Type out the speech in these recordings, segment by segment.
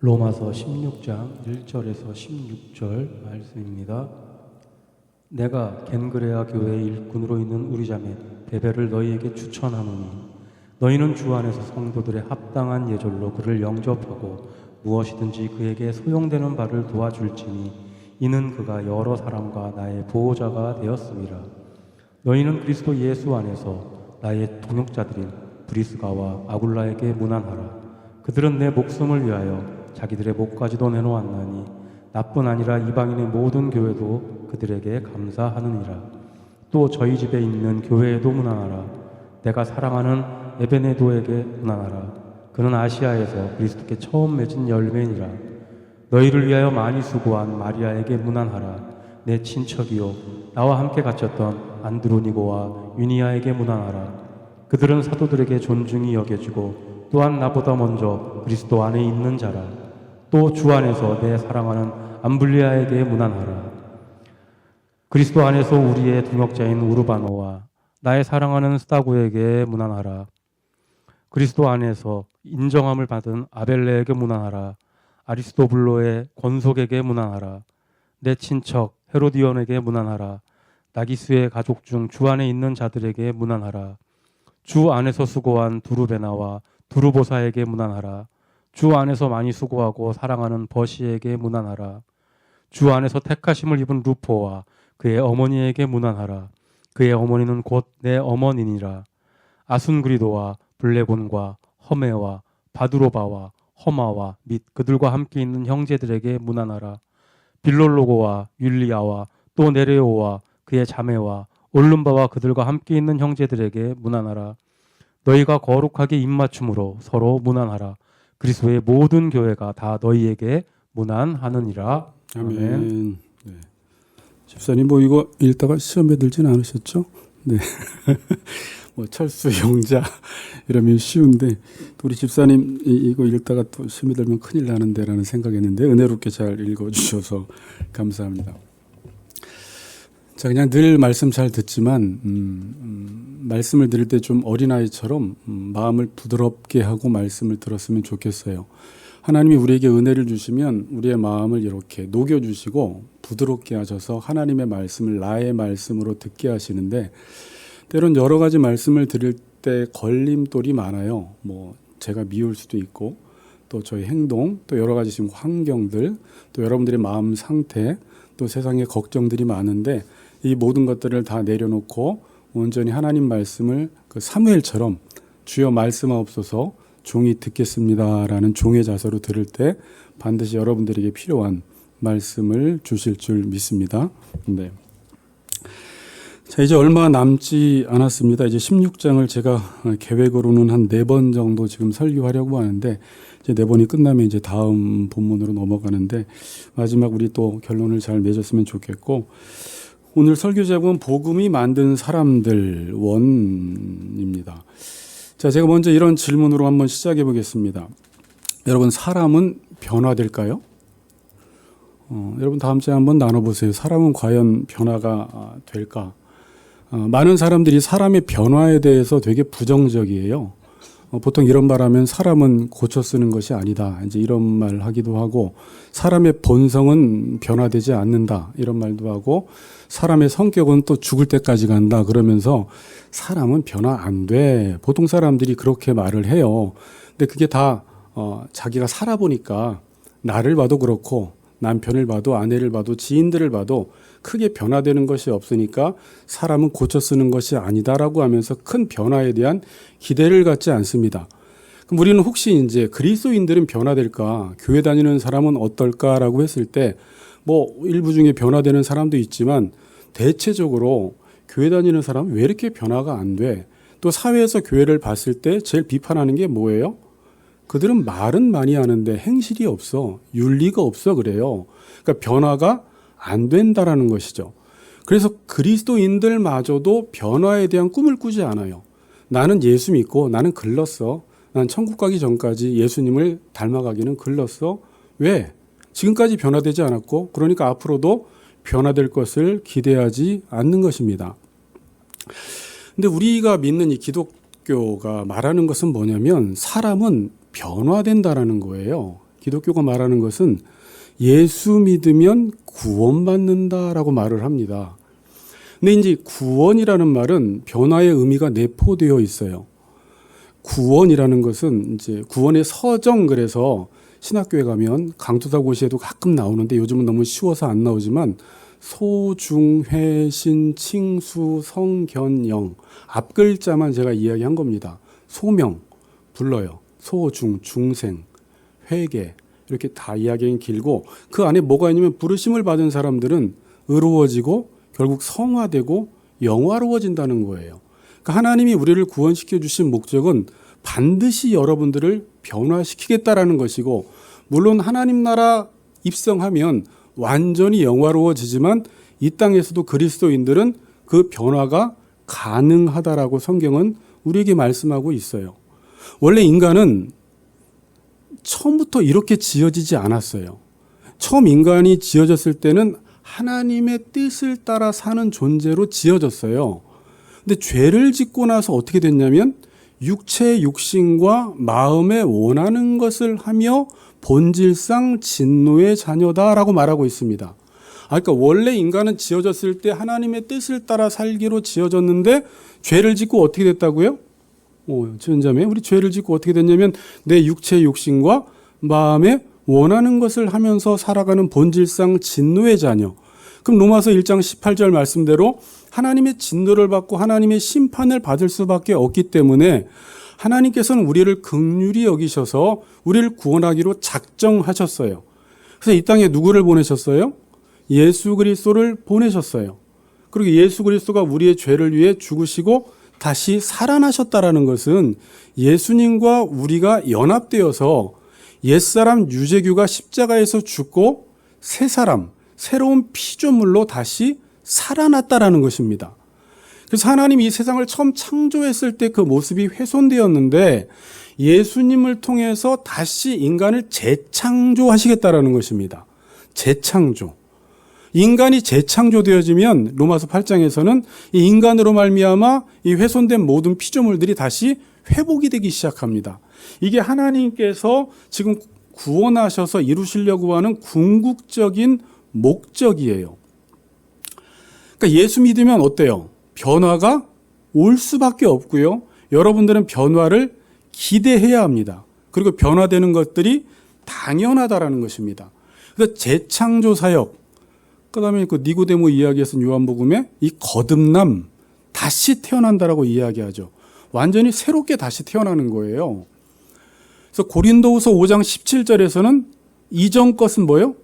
로마서 16장 1절에서 16절 말씀입니다. 내가 겐그레아 교회의 일꾼으로 있는 우리 자매 데베를 너희에게 추천하노니 너희는 주 안에서 성도들의 합당한 예절로 그를 영접하고 무엇이든지 그에게 소용되는 바를 도와줄지니 이는 그가 여러 사람과 나의 보호자가 되었음이라. 너희는 그리스도 예수 안에서 나의 동역자들인 브리스가와 아굴라에게 문안하라. 그들은 내 목숨을 위하여 자기들의 목까지도 내놓았나니 나뿐 아니라 이방인의 모든 교회도 그들에게 감사하느니라. 또 저희 집에 있는 교회에도 문안하라. 내가 사랑하는 에베네도에게 문안하라. 그는 아시아에서 그리스도께 처음 맺은 열매니라. 너희를 위하여 많이 수고한 마리아에게 문안하라. 내 친척이요 나와 함께 갇혔던 안드로니고와 유니아에게 문안하라. 그들은 사도들에게 존중이 여겨지고 또한 나보다 먼저 그리스도 안에 있는 자라. 또 주 안에서 내 사랑하는 암블리아에게 문안하라. 그리스도 안에서 우리의 동역자인 우르바노와 나의 사랑하는 스타구에게 문안하라. 그리스도 안에서 인정함을 받은 아벨레에게 문안하라. 아리스도블로의 권속에게 문안하라. 내 친척 헤로디온에게 문안하라. 나기스의 가족 중 주 안에 있는 자들에게 문안하라. 주 안에서 수고한 두루베나와 두루보사에게 문안하라. 주 안에서 많이 수고하고 사랑하는 버시에게 문안하라. 주 안에서 택하심을 입은 루포와 그의 어머니에게 문안하라. 그의 어머니는 곧 내 어머니니라. 아순그리도와 블레곤과 허메와 바두로바와 허마와 및 그들과 함께 있는 형제들에게 문안하라. 빌롤로고와 율리아와 또 네레오와 그의 자매와 올lum바와 그들과 함께 있는 형제들에게 문안하라. 너희가 거룩하게 입맞춤으로 서로 문안하라. 그리스도의 모든 교회가 다 너희에게 문안하느니라. 아멘. 네. 집사님 뭐 이거 읽다가 시험에 들진 않으셨죠? 네. 뭐 철수 용자 이러면 쉬운데 우리 집사님 이거 읽다가 또 시험에 들면 큰일 나는데라는 생각했는데 은혜롭게 잘 읽어주셔서 감사합니다. 자, 그냥 늘 말씀 잘 듣지만 말씀을 들을 때 좀 어린아이처럼 마음을 부드럽게 하고 말씀을 들었으면 좋겠어요. 하나님이 우리에게 은혜를 주시면 우리의 마음을 이렇게 녹여주시고 부드럽게 하셔서 하나님의 말씀을 나의 말씀으로 듣게 하시는데 때론 여러 가지 말씀을 들을 때 걸림돌이 많아요. 뭐 제가 미울 수도 있고 또 저희 행동 또 여러 가지 지금 환경들 또 여러분들의 마음 상태 또 세상의 걱정들이 많은데 이 모든 것들을 다 내려놓고 온전히 하나님 말씀을 그 사무엘처럼 주여 말씀하옵소서 종이 듣겠습니다라는 종의 자세로 들을 때 반드시 여러분들에게 필요한 말씀을 주실 줄 믿습니다. 네. 자, 이제 얼마 남지 않았습니다. 이제 16장을 제가 계획으로는 한 4번 정도 지금 설교하려고 하는데 이제 4번이 끝나면 이제 다음 본문으로 넘어가는데 마지막 우리 또 결론을 잘 맺었으면 좋겠고 오늘 설교 제목은 복음이 만든 사람들 원입니다. 자, 제가 먼저 이런 질문으로 한번 시작해 보겠습니다. 여러분, 사람은 변화될까요? 여러분 다음 주에 한번 나눠보세요. 사람은 과연 변화가 될까? 많은 사람들이 사람의 변화에 대해서 되게 부정적이에요. 보통 이런 말하면 사람은 고쳐 쓰는 것이 아니다. 이제 이런 말 하기도 하고 사람의 본성은 변화되지 않는다. 이런 말도 하고 사람의 성격은 또 죽을 때까지 간다. 그러면서 사람은 변화 안 돼. 보통 사람들이 그렇게 말을 해요. 근데 그게 다 자기가 살아보니까 나를 봐도 그렇고 남편을 봐도 아내를 봐도 지인들을 봐도 크게 변화되는 것이 없으니까 사람은 고쳐 쓰는 것이 아니다라고 하면서 큰 변화에 대한 기대를 갖지 않습니다. 그럼 우리는 혹시 이제 그리스도인들은 변화될까? 교회 다니는 사람은 어떨까라고 했을 때 뭐 일부 중에 변화되는 사람도 있지만 대체적으로 교회 다니는 사람은 왜 이렇게 변화가 안 돼? 또 사회에서 교회를 봤을 때 제일 비판하는 게 뭐예요? 그들은 말은 많이 하는데 행실이 없어. 윤리가 없어 그래요. 그러니까 변화가 안 된다라는 것이죠. 그래서 그리스도인들마저도 변화에 대한 꿈을 꾸지 않아요. 나는 예수 믿고 나는 글렀어. 난 천국 가기 전까지 예수님을 닮아가기는 글렀어. 왜? 지금까지 변화되지 않았고 그러니까 앞으로도 변화될 것을 기대하지 않는 것입니다. 근데 우리가 믿는 이 기독교가 말하는 것은 뭐냐면 사람은 변화된다라는 거예요. 기독교가 말하는 것은 예수 믿으면 구원받는다라고 말을 합니다. 근데 이제 구원이라는 말은 변화의 의미가 내포되어 있어요. 구원이라는 것은 이제 구원의 서정, 그래서 신학교에 가면 강투사고시에도 가끔 나오는데 요즘은 너무 쉬워서 안 나오지만 소, 중, 회, 신, 칭수, 성, 견, 영 앞 글자만 제가 이야기한 겁니다. 소명 불러요. 소, 중, 중생, 회계 이렇게 다 이야기는 길고 그 안에 뭐가 있냐면 부르심을 받은 사람들은 의로워지고 결국 성화되고 영화로워진다는 거예요. 그러니까 하나님이 우리를 구원시켜 주신 목적은 반드시 여러분들을 변화시키겠다라는 것이고, 물론 하나님 나라 입성하면 완전히 영화로워지지만 이 땅에서도 그리스도인들은 그 변화가 가능하다라고 성경은 우리에게 말씀하고 있어요. 원래 인간은 처음부터 이렇게 지어지지 않았어요. 처음 인간이 지어졌을 때는 하나님의 뜻을 따라 사는 존재로 지어졌어요. 근데 죄를 짓고 나서 어떻게 됐냐면 육체의 육신과 마음에 원하는 것을 하며 본질상 진노의 자녀다라고 말하고 있습니다. 그러니까 원래 인간은 지어졌을 때 하나님의 뜻을 따라 살기로 지어졌는데 죄를 짓고 어떻게 됐다고요? 지은자매, 우리 죄를 짓고 어떻게 됐냐면 내 육체의 욕심과 마음에 원하는 것을 하면서 살아가는 본질상 진노의 자녀. 그럼 로마서 1장 18절 말씀대로 하나님의 진노를 받고 하나님의 심판을 받을 수밖에 없기 때문에 하나님께서는 우리를 긍휼히 여기셔서 우리를 구원하기로 작정하셨어요. 그래서 이 땅에 누구를 보내셨어요? 예수 그리스도를 보내셨어요. 그리고 예수 그리스도가 우리의 죄를 위해 죽으시고 다시 살아나셨다라는 것은 예수님과 우리가 연합되어서 옛사람 유재규가 십자가에서 죽고 새 사람, 새로운 피조물로 다시 살아났다라는 것입니다. 그래서 하나님이 이 세상을 처음 창조했을 때 그 모습이 훼손되었는데 예수님을 통해서 다시 인간을 재창조하시겠다라는 것입니다. 재창조. 인간이 재창조되어지면 로마서 8장에서는 이 인간으로 말미암아 이 훼손된 모든 피조물들이 다시 회복이 되기 시작합니다. 이게 하나님께서 지금 구원하셔서 이루시려고 하는 궁극적인 목적이에요. 그러니까 예수 믿으면 어때요? 변화가 올 수밖에 없고요. 여러분들은 변화를 기대해야 합니다. 그리고 변화되는 것들이 당연하다라는 것입니다. 그래서 재창조 사역, 그다음에 그 니고데모 이야기에서 요한복음에 이 거듭남, 다시 태어난다라고 이야기하죠. 완전히 새롭게 다시 태어나는 거예요. 그래서 고린도후서 5장 17절에서는 이전 것은 뭐예요?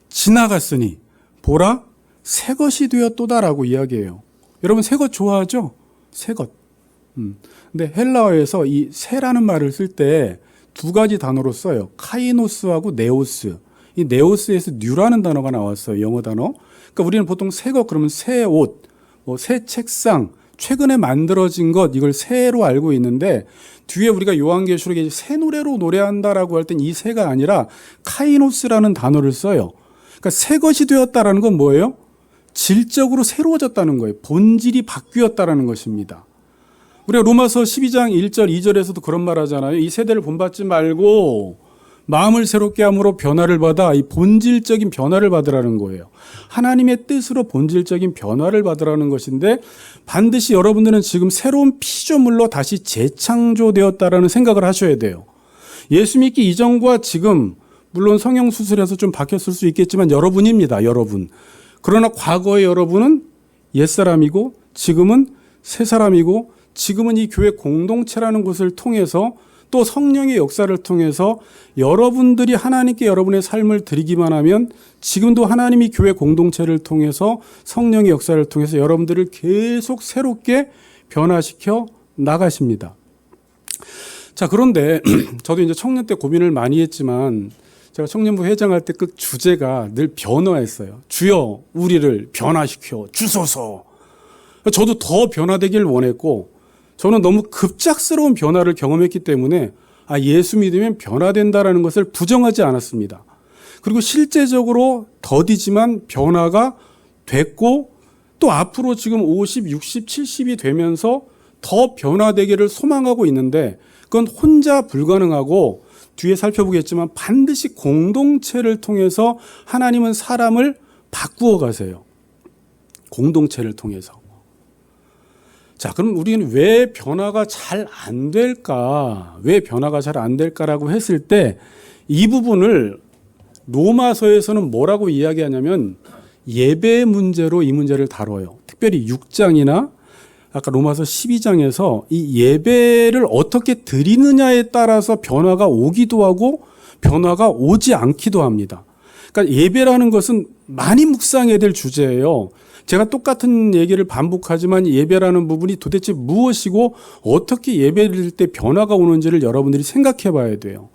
지나갔으니 보라 새 것이 되었도다라고 이야기해요. 여러분 새 것 좋아하죠? 새 것. 근데 헬라어에서 이 새라는 말을 쓸 때 두 가지 단어로 써요. 카이노스하고 네오스. 이 네오스에서 뉴라는 단어가 나왔어요. 영어 단어. 그러니까 우리는 보통 새 것 그러면 새 옷, 뭐 새 책상, 최근에 만들어진 것, 이걸 새로 알고 있는데 뒤에 우리가 요한계시록에 새 노래로 노래한다라고 할 땐 이 새가 아니라 카이노스라는 단어를 써요. 그러니까 새 것이 되었다라는 건 뭐예요? 질적으로 새로워졌다는 거예요. 본질이 바뀌었다라는 것입니다. 우리가 로마서 12장 1절 2절에서도 그런 말 하잖아요. 이 세대를 본받지 말고 마음을 새롭게 함으로 변화를 받아 이 본질적인 변화를 받으라는 거예요. 하나님의 뜻으로 본질적인 변화를 받으라는 것인데 반드시 여러분들은 지금 새로운 피조물로 다시 재창조되었다라는 생각을 하셔야 돼요. 예수 믿기 이전과 지금 물론 성형수술해서 좀 바뀌었을 수 있겠지만 여러분입니다. 여러분. 그러나 과거의 여러분은 옛사람이고 지금은 새사람이고 지금은 이 교회 공동체라는 곳을 통해서 또 성령의 역사를 통해서 여러분들이 하나님께 여러분의 삶을 드리기만 하면 지금도 하나님이 교회 공동체를 통해서 성령의 역사를 통해서 여러분들을 계속 새롭게 변화시켜 나가십니다. 자, 그런데 저도 이제 청년 때 고민을 많이 했지만 제가 청년부 회장할 때 그 주제가 늘 변화했어요. 주여 우리를 변화시켜 주소서. 저도 더 변화되길 원했고 저는 너무 급작스러운 변화를 경험했기 때문에 예수 믿으면 변화된다라는 것을 부정하지 않았습니다. 그리고 실제적으로 더디지만 변화가 됐고 또 앞으로 지금 50, 60, 70이 되면서 더 변화되기를 소망하고 있는데 그건 혼자 불가능하고 뒤에 살펴보겠지만 반드시 공동체를 통해서 하나님은 사람을 바꾸어 가세요. 공동체를 통해서. 자, 그럼 우리는 왜 변화가 잘 안 될까? 왜 변화가 잘 안 될까라고 했을 때 이 부분을 로마서에서는 뭐라고 이야기하냐면 예배 문제로 이 문제를 다뤄요. 특별히 6장이나 아까 로마서 12장에서 이 예배를 어떻게 드리느냐에 따라서 변화가 오기도 하고 변화가 오지 않기도 합니다. 그러니까 예배라는 것은 많이 묵상해야 될 주제예요. 제가 똑같은 얘기를 반복하지만 예배라는 부분이 도대체 무엇이고 어떻게 예배 드릴 때 변화가 오는지를 여러분들이 생각해 봐야 돼요.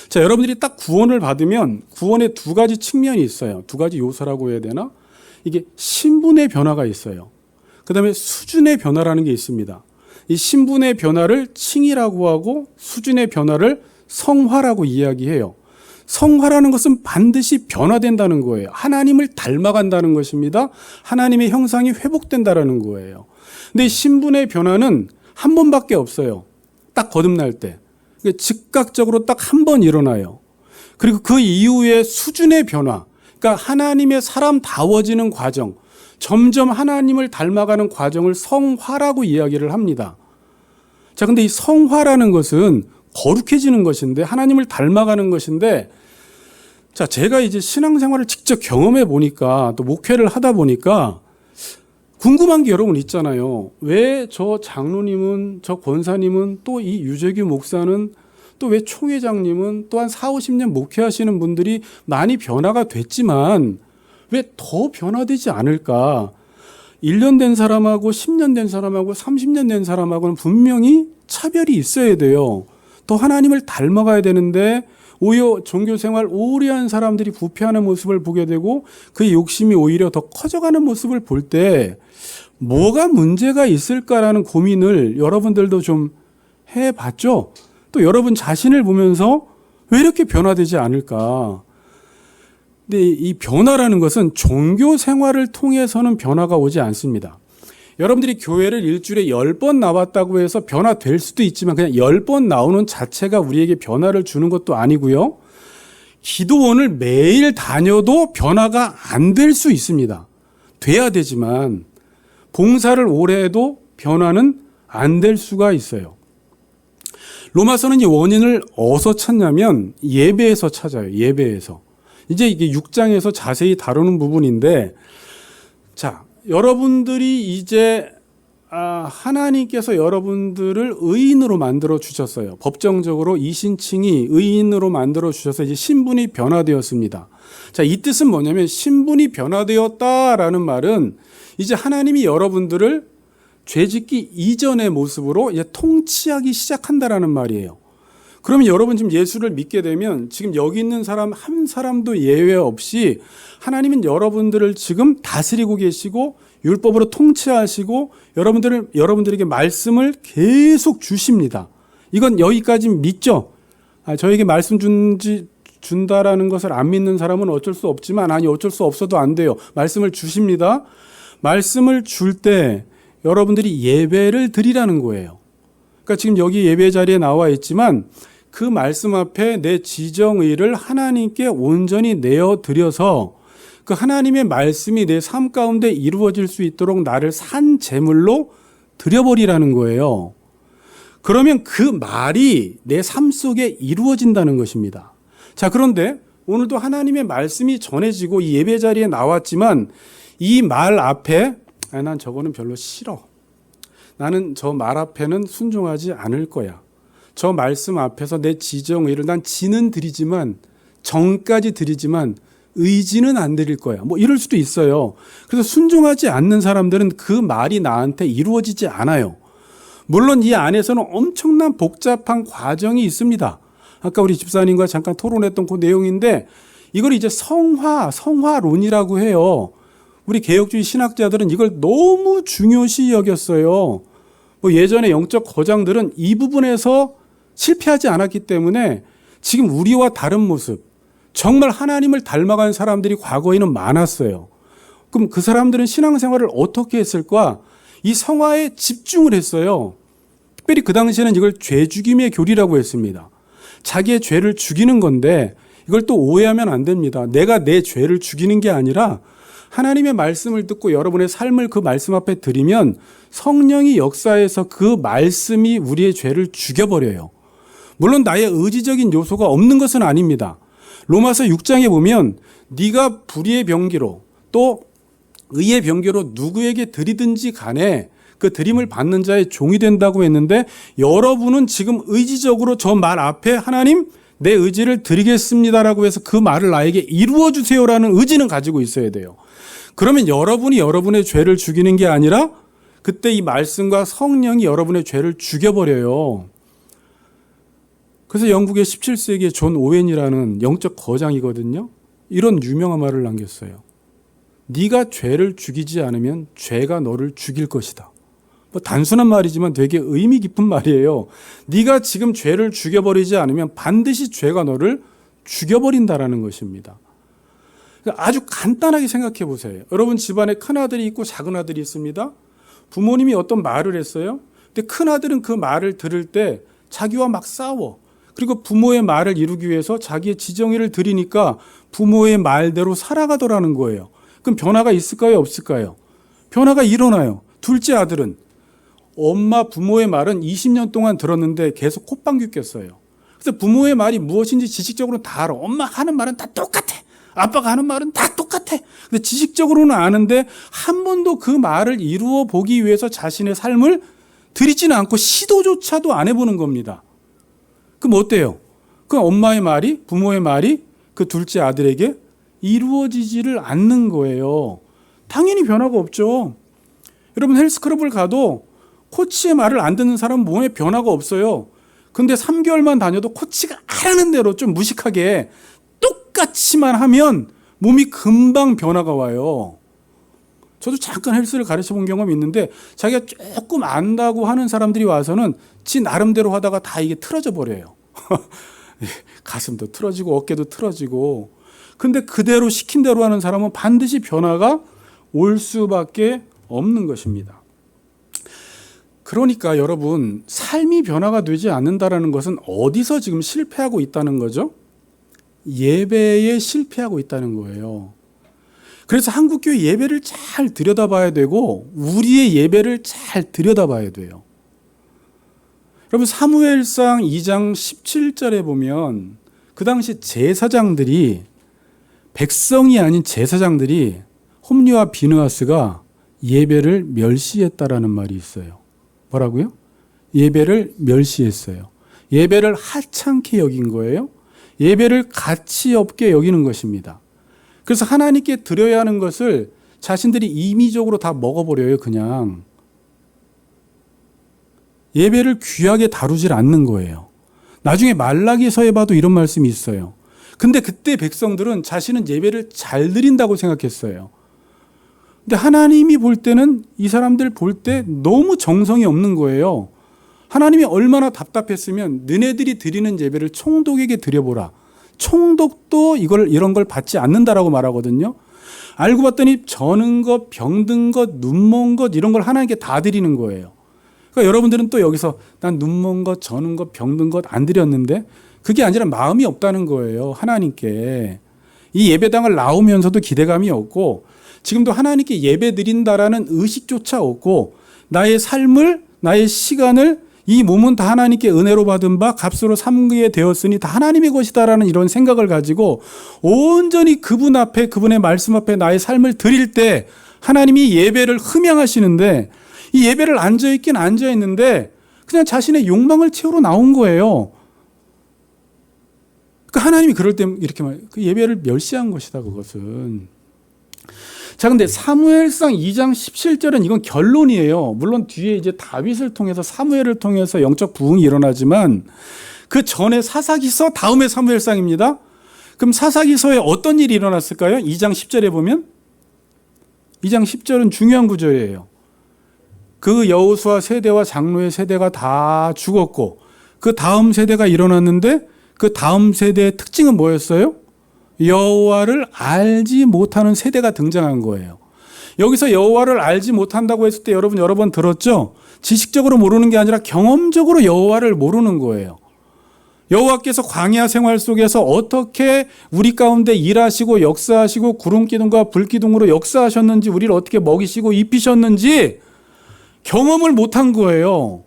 자, 여러분들이 딱 구원을 받으면 구원의 두 가지 측면이 있어요. 두 가지 요소라고 해야 되나? 이게 신분의 변화가 있어요. 그 다음에 수준의 변화라는 게 있습니다. 이 신분의 변화를 칭의라고 하고 수준의 변화를 성화라고 이야기해요. 성화라는 것은 반드시 변화된다는 거예요. 하나님을 닮아간다는 것입니다. 하나님의 형상이 회복된다는 거예요. 근데 이 신분의 변화는 한 번밖에 없어요. 딱 거듭날 때. 즉각적으로 딱 한 번 일어나요. 그리고 그 이후에 수준의 변화, 그러니까 하나님의 사람다워지는 과정, 점점 하나님을 닮아가는 과정을 성화라고 이야기를 합니다. 자, 근데 이 성화라는 것은 거룩해지는 것인데 하나님을 닮아가는 것인데, 자, 제가 이제 신앙생활을 직접 경험해 보니까 또 목회를 하다 보니까 궁금한 게 여러분 있잖아요. 왜 저 장로님은, 저 권사님은, 또 이 유재규 목사는, 또 왜 총회장님은 또 한 4, 50년 목회하시는 분들이 많이 변화가 됐지만 왜 더 변화되지 않을까? 1년 된 사람하고 10년 된 사람하고 30년 된 사람하고는 분명히 차별이 있어야 돼요. 또 하나님을 닮아가야 되는데 오히려 종교생활 오래 한 사람들이 부패하는 모습을 보게 되고 그 욕심이 오히려 더 커져가는 모습을 볼 때 뭐가 문제가 있을까라는 고민을 여러분들도 좀 해봤죠? 또 여러분 자신을 보면서 왜 이렇게 변화되지 않을까? 근데 이 변화라는 것은 종교 생활을 통해서는 변화가 오지 않습니다. 여러분들이 교회를 일주일에 10번 나왔다고 해서 변화될 수도 있지만 그냥 10번 나오는 자체가 우리에게 변화를 주는 것도 아니고요. 기도원을 매일 다녀도 변화가 안 될 수 있습니다. 돼야 되지만 봉사를 오래 해도 변화는 안 될 수가 있어요. 로마서는 이 원인을 어디서 찾냐면 예배에서 찾아요. 예배에서. 이제 이게 6장에서 자세히 다루는 부분인데, 자, 여러분들이 이제 하나님께서 여러분들을 의인으로 만들어 주셨어요. 법정적으로 이신칭이 의인으로 만들어 주셔서 이제 신분이 변화되었습니다. 자, 이 뜻은 뭐냐면 신분이 변화되었다라는 말은 이제 하나님이 여러분들을 죄짓기 이전의 모습으로 이제 통치하기 시작한다라는 말이에요. 그러면 여러분 지금 예수를 믿게 되면 지금 여기 있는 사람 한 사람도 예외 없이 하나님은 여러분들을 지금 다스리고 계시고 율법으로 통치하시고 여러분들에게 말씀을 계속 주십니다. 이건 여기까지 믿죠? 저에게 말씀 준다라는 것을 안 믿는 사람은 어쩔 수 없지만 어쩔 수 없어도 안 돼요. 말씀을 주십니다. 말씀을 줄 때 여러분들이 예배를 드리라는 거예요. 그러니까 지금 여기 예배 자리에 나와 있지만 그 말씀 앞에 내 지정의를 하나님께 온전히 내어드려서 그 하나님의 말씀이 내 삶 가운데 이루어질 수 있도록 나를 산 제물로 드려버리라는 거예요. 그러면 그 말이 내 삶 속에 이루어진다는 것입니다. 자, 그런데 오늘도 하나님의 말씀이 전해지고 이 예배 자리에 나왔지만 이 말 앞에 난 저거는 별로 싫어. 나는 저 말 앞에는 순종하지 않을 거야. 저 말씀 앞에서 내 지정의를 난 지는 드리지만 정까지 드리지만 의지는 안 드릴 거야. 뭐 이럴 수도 있어요. 그래서 순종하지 않는 사람들은 그 말이 나한테 이루어지지 않아요. 물론 이 안에서는 엄청난 복잡한 과정이 있습니다. 아까 우리 집사님과 잠깐 토론했던 그 내용인데 이걸 이제 성화론이라고 해요. 우리 개혁주의 신학자들은 이걸 너무 중요시 여겼어요. 뭐 예전에 영적 거장들은 이 부분에서 실패하지 않았기 때문에 지금 우리와 다른 모습, 정말 하나님을 닮아간 사람들이 과거에는 많았어요. 그럼 그 사람들은 신앙생활을 어떻게 했을까? 이 성화에 집중을 했어요. 특별히 그 당시에는 이걸 죄죽임의 교리라고 했습니다. 자기의 죄를 죽이는 건데 이걸 또 오해하면 안 됩니다. 내가 내 죄를 죽이는 게 아니라 하나님의 말씀을 듣고 여러분의 삶을 그 말씀 앞에 드리면 성령이 역사해서 그 말씀이 우리의 죄를 죽여버려요. 물론 나의 의지적인 요소가 없는 것은 아닙니다. 로마서 6장에 보면 네가 불의의 병기로 또 의의 병기로 누구에게 드리든지 간에 그 드림을 받는 자의 종이 된다고 했는데 여러분은 지금 의지적으로 저 말 앞에 하나님 내 의지를 드리겠습니다라고 해서 그 말을 나에게 이루어 주세요라는 의지는 가지고 있어야 돼요. 그러면 여러분이 여러분의 죄를 죽이는 게 아니라 그때 이 말씀과 성령이 여러분의 죄를 죽여버려요. 그래서 영국의 17세기의 존 오웬이라는 영적 거장이거든요. 이런 유명한 말을 남겼어요. 네가 죄를 죽이지 않으면 죄가 너를 죽일 것이다. 뭐 단순한 말이지만 되게 의미 깊은 말이에요. 네가 지금 죄를 죽여버리지 않으면 반드시 죄가 너를 죽여버린다라는 것입니다. 아주 간단하게 생각해 보세요. 여러분 집안에 큰아들이 있고 작은아들이 있습니다. 부모님이 어떤 말을 했어요. 근데 큰아들은 그 말을 들을 때 자기와 막 싸워. 그리고 부모의 말을 이루기 위해서 자기의 지정의를 드리니까 부모의 말대로 살아가더라는 거예요. 그럼 변화가 있을까요? 없을까요? 변화가 일어나요. 둘째 아들은 엄마 부모의 말은 20년 동안 들었는데 계속 콧방귀 꼈어요. 그래서 부모의 말이 무엇인지 지식적으로는 다 알아. 엄마 하는 말은 다 똑같아. 아빠가 하는 말은 다 똑같아. 근데 지식적으로는 아는데 한 번도 그 말을 이루어 보기 위해서 자신의 삶을 들이지는 않고 시도조차도 안 해보는 겁니다. 그럼 어때요? 그 엄마의 말이, 부모의 말이 그 둘째 아들에게 이루어지지를 않는 거예요. 당연히 변화가 없죠. 여러분 헬스클럽을 가도 코치의 말을 안 듣는 사람은 몸에 변화가 없어요. 근데 3개월만 다녀도 코치가 하라는 대로 좀 무식하게 똑같이만 하면 몸이 금방 변화가 와요. 저도 잠깐 헬스를 가르쳐 본 경험이 있는데 자기가 조금 안다고 하는 사람들이 와서는 지 나름대로 하다가 다 이게 틀어져 버려요. 가슴도 틀어지고 어깨도 틀어지고. 근데 그대로 시킨 대로 하는 사람은 반드시 변화가 올 수밖에 없는 것입니다. 그러니까 여러분 삶이 변화가 되지 않는다는 것은 어디서 지금 실패하고 있다는 거죠? 예배에 실패하고 있다는 거예요. 그래서 한국교회 예배를 잘 들여다봐야 되고 우리의 예배를 잘 들여다봐야 돼요. 여러분 사무엘상 2장 17절에 보면 그 당시 제사장들이 백성이 아닌 제사장들이 홈리와 비느하스가 예배를 멸시했다라는 말이 있어요. 뭐라고요? 예배를 멸시했어요. 예배를 하찮게 여긴 거예요. 예배를 가치 없게 여기는 것입니다. 그래서 하나님께 드려야 하는 것을 자신들이 임의적으로 다 먹어버려요. 그냥. 예배를 귀하게 다루질 않는 거예요. 나중에 말라기서에 봐도 이런 말씀이 있어요. 근데 그때 백성들은 자신은 예배를 잘 드린다고 생각했어요. 근데 하나님이 볼 때는 이 사람들 볼 때 너무 정성이 없는 거예요. 하나님이 얼마나 답답했으면 너네들이 드리는 예배를 총독에게 드려보라. 총독도 이런 걸 받지 않는다라고 말하거든요. 알고 봤더니 저는 것, 병든 것, 눈먼 것 이런 걸 하나님께 다 드리는 거예요. 그러니까 여러분들은 또 여기서 난 눈먼 것, 저는 것, 병든 것 안 드렸는데 그게 아니라 마음이 없다는 거예요. 하나님께. 이 예배당을 나오면서도 기대감이 없고 지금도 하나님께 예배 드린다라는 의식조차 없고 나의 삶을, 나의 시간을 이 몸은 다 하나님께 은혜로 받은 바 값으로 삼게 되었으니 다 하나님의 것이다라는 이런 생각을 가지고 온전히 그분 앞에 그분의 말씀 앞에 나의 삶을 드릴 때 하나님이 예배를 흠양하시는데 이 예배를 앉아있긴 앉아있는데 그냥 자신의 욕망을 채우러 나온 거예요. 그러니까 하나님이 그럴 때 이렇게 그 예배를 멸시한 것이다 그것은. 자, 근데 사무엘상 2장 17절은 이건 결론이에요. 물론 뒤에 이제 다윗을 통해서 사무엘을 통해서 영적 부흥이 일어나지만 그 전에 사사기서 다음에 사무엘상입니다. 그럼 사사기서에 어떤 일이 일어났을까요? 2장 10절에 보면 2장 10절은 중요한 구절이에요. 그 여호수아 세대와 장로의 세대가 다 죽었고 그 다음 세대가 일어났는데 그 다음 세대의 특징은 뭐였어요? 여호와를 알지 못하는 세대가 등장한 거예요. 여기서 여호와를 알지 못한다고 했을 때 여러분 여러 번 들었죠? 지식적으로 모르는 게 아니라 경험적으로 여호와를 모르는 거예요. 여호와께서 광야 생활 속에서 어떻게 우리 가운데 일하시고 역사하시고 구름 기둥과 불 기둥으로 역사하셨는지, 우리를 어떻게 먹이시고 입히셨는지 경험을 못한 거예요.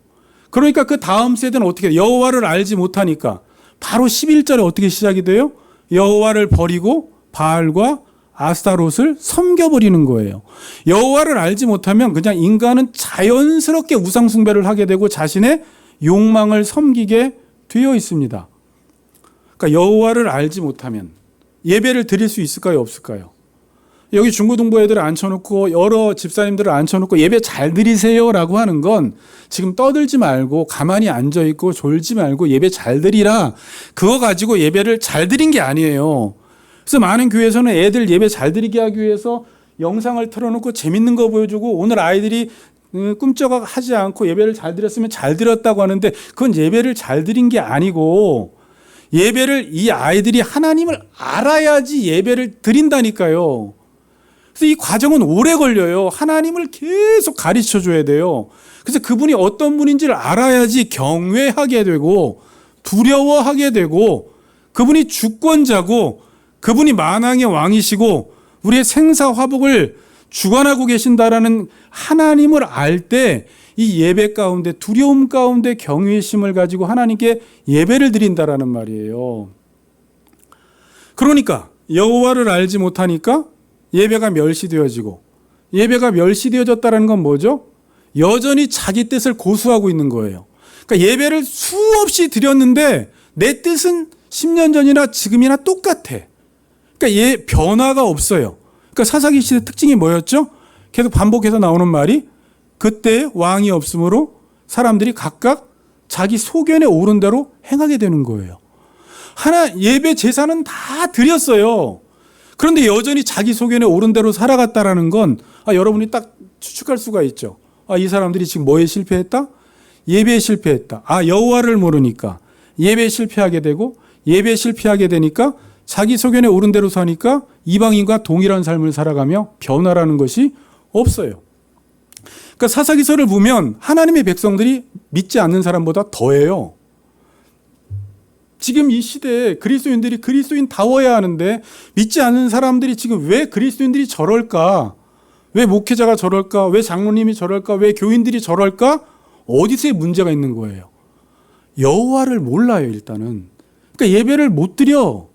그러니까 그 다음 세대는 어떻게 해요? 여호와를 알지 못하니까 바로 11절에 어떻게 시작이 돼요? 여호와를 버리고 바알과 아스타롯을 섬겨버리는 거예요. 여호와를 알지 못하면 그냥 인간은 자연스럽게 우상 숭배를 하게 되고 자신의 욕망을 섬기게 되어 있습니다. 그러니까 여호와를 알지 못하면 예배를 드릴 수 있을까요, 없을까요? 여기 중고등부 애들을 앉혀놓고 여러 집사님들을 앉혀놓고 예배 잘 드리세요라고 하는 건 지금 떠들지 말고 가만히 앉아있고 졸지 말고 예배 잘 드리라, 그거 가지고 예배를 잘 드린 게 아니에요. 그래서 많은 교회에서는 애들 예배 잘 드리게 하기 위해서 영상을 틀어놓고 재밌는 거 보여주고 오늘 아이들이 꿈쩍하지 않고 예배를 잘 드렸으면 잘 드렸다고 하는데 그건 예배를 잘 드린 게 아니고, 예배를 이 아이들이 하나님을 알아야지 예배를 드린다니까요. 그래서 이 과정은 오래 걸려요. 하나님을 계속 가르쳐 줘야 돼요. 그래서 그분이 어떤 분인지를 알아야지 경외하게 되고 두려워하게 되고, 그분이 주권자고 그분이 만왕의 왕이시고 우리의 생사화복을 주관하고 계신다라는 하나님을 알 때 이 예배 가운데 두려움 가운데 경외심을 가지고 하나님께 예배를 드린다라는 말이에요. 그러니까 여호와를 알지 못하니까 예배가 멸시되어지고, 예배가 멸시되어졌다는 건 뭐죠? 여전히 자기 뜻을 고수하고 있는 거예요. 그러니까 예배를 수없이 드렸는데 내 뜻은 10년 전이나 지금이나 똑같아. 그러니까 변화가 없어요. 그러니까 사사기 시대 특징이 뭐였죠? 계속 반복해서 나오는 말이, 그때 왕이 없으므로 사람들이 각각 자기 소견에 오른 대로 행하게 되는 거예요. 예배 제사는 다 드렸어요. 그런데 여전히 자기 소견에 오른 대로 살아갔다라는 건 여러분이 딱 추측할 수가 있죠. 이 사람들이 지금 뭐에 실패했다? 예배에 실패했다. 여호와를 모르니까 예배에 실패하게 되고, 예배에 실패하게 되니까 자기 소견에 오른 대로 사니까 이방인과 동일한 삶을 살아가며 변화라는 것이 없어요. 그러니까 사사기서를 보면 하나님의 백성들이 믿지 않는 사람보다 더해요. 지금 이 시대에 그리스도인들이 그리스도인다워야 하는데 믿지 않는 사람들이 지금 왜 그리스도인들이 저럴까? 왜 목회자가 저럴까? 왜 장로님이 저럴까? 왜 교인들이 저럴까? 어디서의 문제가 있는 거예요? 여호와를 몰라요, 일단은. 그러니까 예배를 못 드려.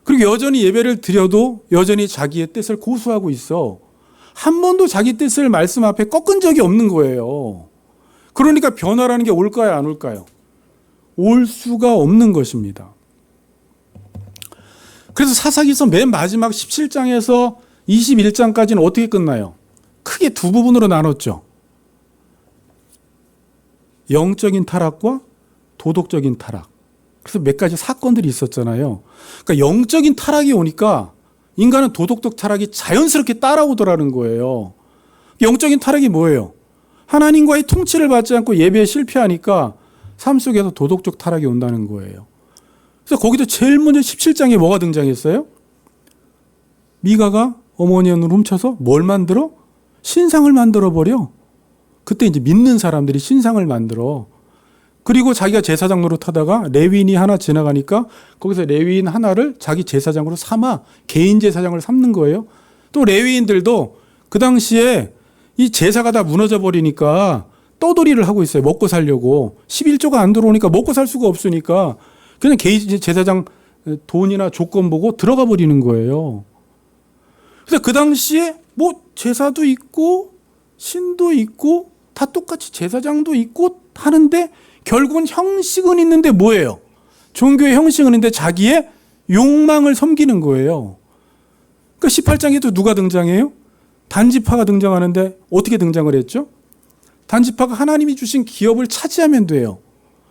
그리고 여전히 예배를 드려도 여전히 자기의 뜻을 고수하고 있어. 한 번도 자기 뜻을 말씀 앞에 꺾은 적이 없는 거예요. 그러니까 변화라는 게 올까요, 안 올까요? 올 수가 없는 것입니다. 그래서 사사기서 맨 마지막 17장에서 21장까지는 어떻게 끝나요? 크게 두 부분으로 나눴죠. 영적인 타락과 도덕적인 타락. 그래서 몇 가지 사건들이 있었잖아요. 그러니까 영적인 타락이 오니까 인간은 도덕적 타락이 자연스럽게 따라오더라는 거예요. 영적인 타락이 뭐예요? 하나님과의 통치를 받지 않고 예배에 실패하니까 삶 속에서 도덕적 타락이 온다는 거예요. 그래서 거기도 제일 먼저 17장에 뭐가 등장했어요? 미가가 어머니의 눈을 훔쳐서 뭘 만들어? 신상을 만들어버려. 그때 이제 믿는 사람들이 신상을 만들어. 그리고 자기가 제사장 노릇하다가 레위인이 하나 지나가니까 거기서 레위인 하나를 자기 제사장으로 삼아 개인 제사장을 삼는 거예요. 또 레위인들도 그 당시에 이 제사가 다 무너져 버리니까 떠돌이를 하고 있어요. 먹고 살려고. 11조가 안 들어오니까 먹고 살 수가 없으니까 그냥 개인 제사장 돈이나 조건 보고 들어가 버리는 거예요. 그래서 그 당시에 뭐 제사도 있고 신도 있고 다 똑같이 제사장도 있고 하는데 결국은 형식은 있는데 뭐예요? 종교의 형식은 있는데 자기의 욕망을 섬기는 거예요. 그러니까 18장에도 누가 등장해요? 단지파가 등장하는데 어떻게 등장을 했죠? 단지파가 하나님이 주신 기업을 차지하면 돼요.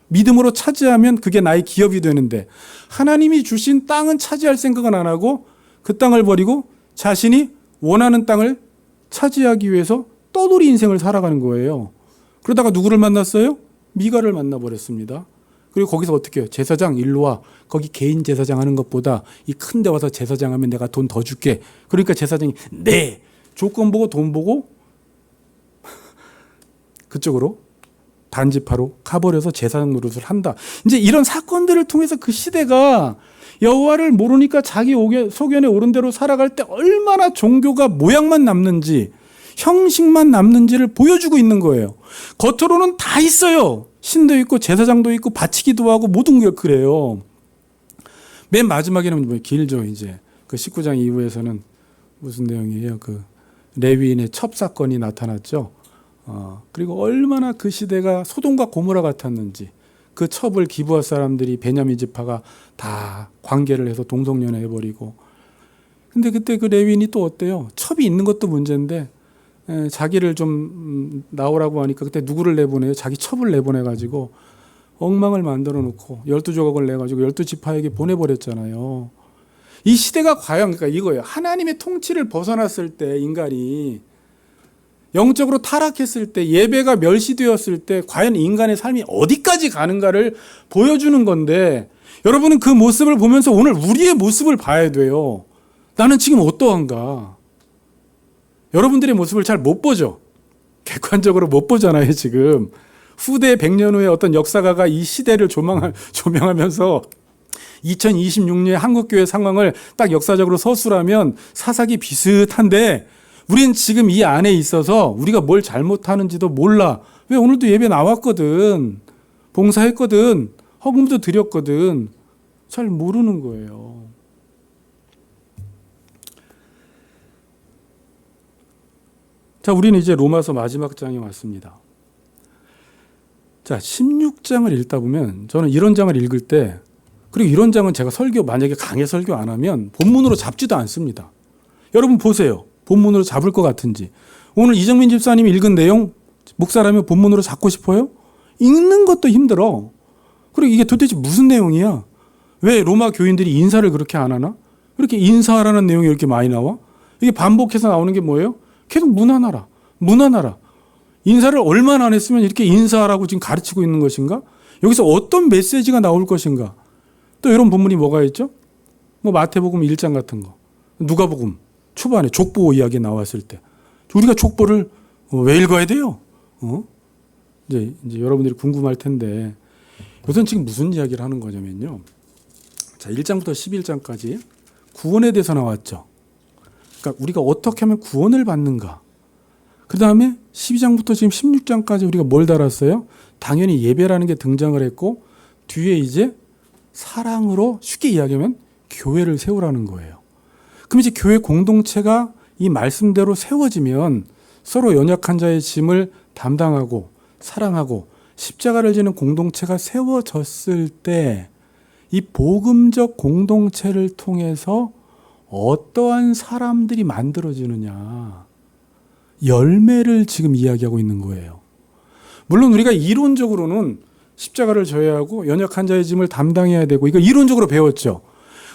믿음으로 차지하면 그게 나의 기업이 되는데 하나님이 주신 땅은 차지할 생각은 안 하고 그 땅을 버리고 자신이 원하는 땅을 차지하기 위해서 떠돌이 인생을 살아가는 거예요. 그러다가 누구를 만났어요? 미가를 만나버렸습니다. 그리고 거기서 어떻게 해요? 제사장 일로 와. 거기 개인 제사장 하는 것보다 이 큰 데 와서 제사장 하면 내가 돈 더 줄게. 그러니까 제사장이 네. 조건 보고 돈 보고 그쪽으로 단지파로 가버려서 제사장 노릇을 한다. 이제 이런 사건들을 통해서 그 시대가 여호와를 모르니까 자기 소견에 오른 대로 살아갈 때 얼마나 종교가 모양만 남는지, 형식만 남는지를 보여주고 있는 거예요. 겉으로는 다 있어요. 신도 있고 제사장도 있고 바치기도 하고 모든 게 그래요. 맨 마지막에는 뭐 길죠. 이제 그 19장 이후에서는 무슨 내용이에요? 그 레위인의 첩 사건이 나타났죠. 그리고 얼마나 그 시대가 소돔과 고모라 같았는지, 그 첩을 기브아 사람들이 베냐민 지파가 다 관계를 해서 동성연애 해버리고. 근데 그때 그 레위인이 또 어때요? 첩이 있는 것도 문제인데 자기를 좀 나오라고 하니까 그때 누구를 내보내요? 자기 첩을 내보내가지고 엉망을 만들어 놓고 12조각을 내가지고 12지파에게 보내버렸잖아요. 이 시대가 과연 그러니까 이거예요. 하나님의 통치를 벗어났을 때 인간이 영적으로 타락했을 때, 예배가 멸시되었을 때 과연 인간의 삶이 어디까지 가는가를 보여주는 건데, 여러분은 그 모습을 보면서 오늘 우리의 모습을 봐야 돼요. 나는 지금 어떠한가? 여러분들의 모습을 잘 못 보죠. 객관적으로 못 보잖아요. 지금 후대 100년 후에 어떤 역사가가 이 시대를 조명하면서 2026년의 한국교회 상황을 딱 역사적으로 서술하면 사사기 비슷한데, 우린 지금 이 안에 있어서 우리가 뭘 잘못하는지도 몰라. 왜? 오늘도 예배 나왔거든. 봉사했거든. 헌금도 드렸거든. 잘 모르는 거예요. 자, 우리는 이제 로마서 마지막 장에 왔습니다. 자, 16장을 읽다 보면 저는 이런 장을 읽을 때, 그리고 이런 장은 제가 만약에 강해 설교 안 하면 본문으로 잡지도 않습니다. 여러분 보세요. 본문으로 잡을 것 같은지. 오늘 이정민 집사님이 읽은 내용 목사라면 본문으로 잡고 싶어요? 읽는 것도 힘들어. 그리고 이게 도대체 무슨 내용이야? 왜 로마 교인들이 인사를 그렇게 안 하나? 이렇게 인사하라는 내용이 이렇게 많이 나와? 이게 반복해서 나오는 게 뭐예요? 계속 문안하라. 문안하라. 인사를 얼마나 안 했으면 이렇게 인사하라고 지금 가르치고 있는 것인가? 여기서 어떤 메시지가 나올 것인가? 또 이런 본문이 뭐가 있죠? 뭐 마태복음 1장 같은 거. 누가복음 초반에 족보 이야기 나왔을 때 우리가 족보를 왜 읽어야 돼요? 이제 여러분들이 궁금할 텐데, 이것은 지금 무슨 이야기를 하는 거냐면요. 자, 1장부터 11장까지 구원에 대해서 나왔죠. 그러니까 우리가 어떻게 하면 구원을 받는가. 그 다음에 12장부터 지금 16장까지 우리가 뭘 달았어요? 당연히 예배라는 게 등장을 했고, 뒤에 이제 사랑으로 쉽게 이야기하면 교회를 세우라는 거예요. 그럼 이제 교회 공동체가 이 말씀대로 세워지면 서로 연약한 자의 짐을 담당하고 사랑하고 십자가를 지는 공동체가 세워졌을 때, 이 복음적 공동체를 통해서 어떠한 사람들이 만들어지느냐, 열매를 지금 이야기하고 있는 거예요. 물론 우리가 이론적으로는 십자가를 져야 하고 연약한 자의 짐을 담당해야 되고, 이거 이론적으로 배웠죠.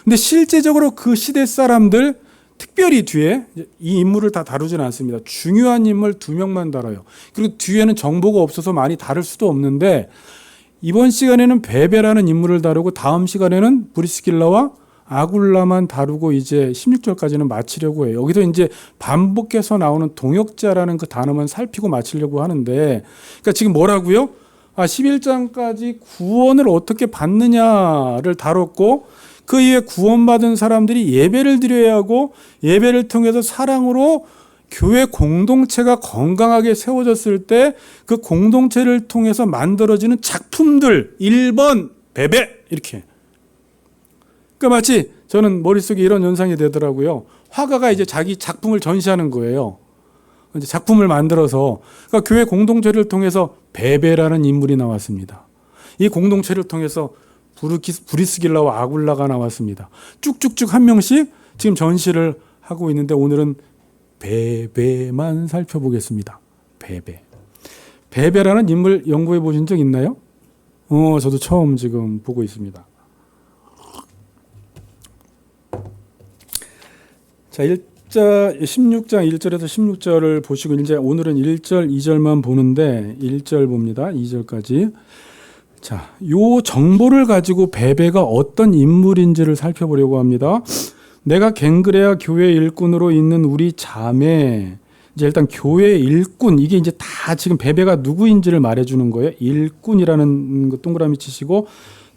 근데 실제적으로 그 시대 사람들, 특별히 뒤에 이 인물을 다 다루지는 않습니다. 중요한 인물 2명만 다뤄요. 그리고 뒤에는 정보가 없어서 많이 다룰 수도 없는데, 이번 시간에는 베베라는 인물을 다루고 다음 시간에는 브리스길라와 아굴라만 다루고 이제 16절까지는 마치려고 해요. 여기서 이제 반복해서 나오는 동역자라는 그 단어만 살피고 마치려고 하는데, 그러니까 지금 뭐라고요? 11장까지 구원을 어떻게 받느냐를 다뤘고, 그 이후에 구원받은 사람들이 예배를 드려야 하고, 예배를 통해서 사랑으로 교회 공동체가 건강하게 세워졌을 때 그 공동체를 통해서 만들어지는 작품들, 1번 베베, 이렇게. 그러니까 마치 저는 머릿속에 이런 연상이 되더라고요. 화가가 이제 자기 작품을 전시하는 거예요. 이제 작품을 만들어서, 그러니까 교회 공동체를 통해서 베베라는 인물이 나왔습니다. 이 공동체를 통해서 브리스길라와 아굴라가 나왔습니다. 쭉쭉쭉 한 명씩 지금 전시를 하고 있는데, 오늘은 베베만 살펴보겠습니다. 베베. 베베라는 인물 연구해 보신 적 있나요? 저도 처음 지금 보고 있습니다. 자, 16장 1절에서 16절을 보시고, 이제 오늘은 1절, 2절만 보는데, 1절 봅니다. 2절까지. 자, 요 정보를 가지고 베베가 어떤 인물인지를 살펴보려고 합니다. 내가 갱그레아 교회 일꾼으로 있는 우리 자매, 이제 일단 교회의 일꾼, 이게 이제 다 지금 베베가 누구인지를 말해주는 거예요. 일꾼이라는 거 동그라미 치시고,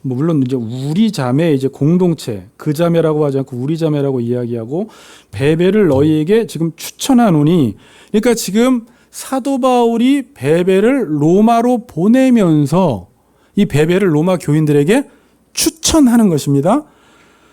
뭐 물론 이제 우리 자매 이제 공동체, 그 자매라고 하지 않고 우리 자매라고 이야기하고, 베베를 너희에게 지금 추천하노니, 그러니까 지금 사도 바울이 베베를 로마로 보내면서 이 베베를 로마 교인들에게 추천하는 것입니다.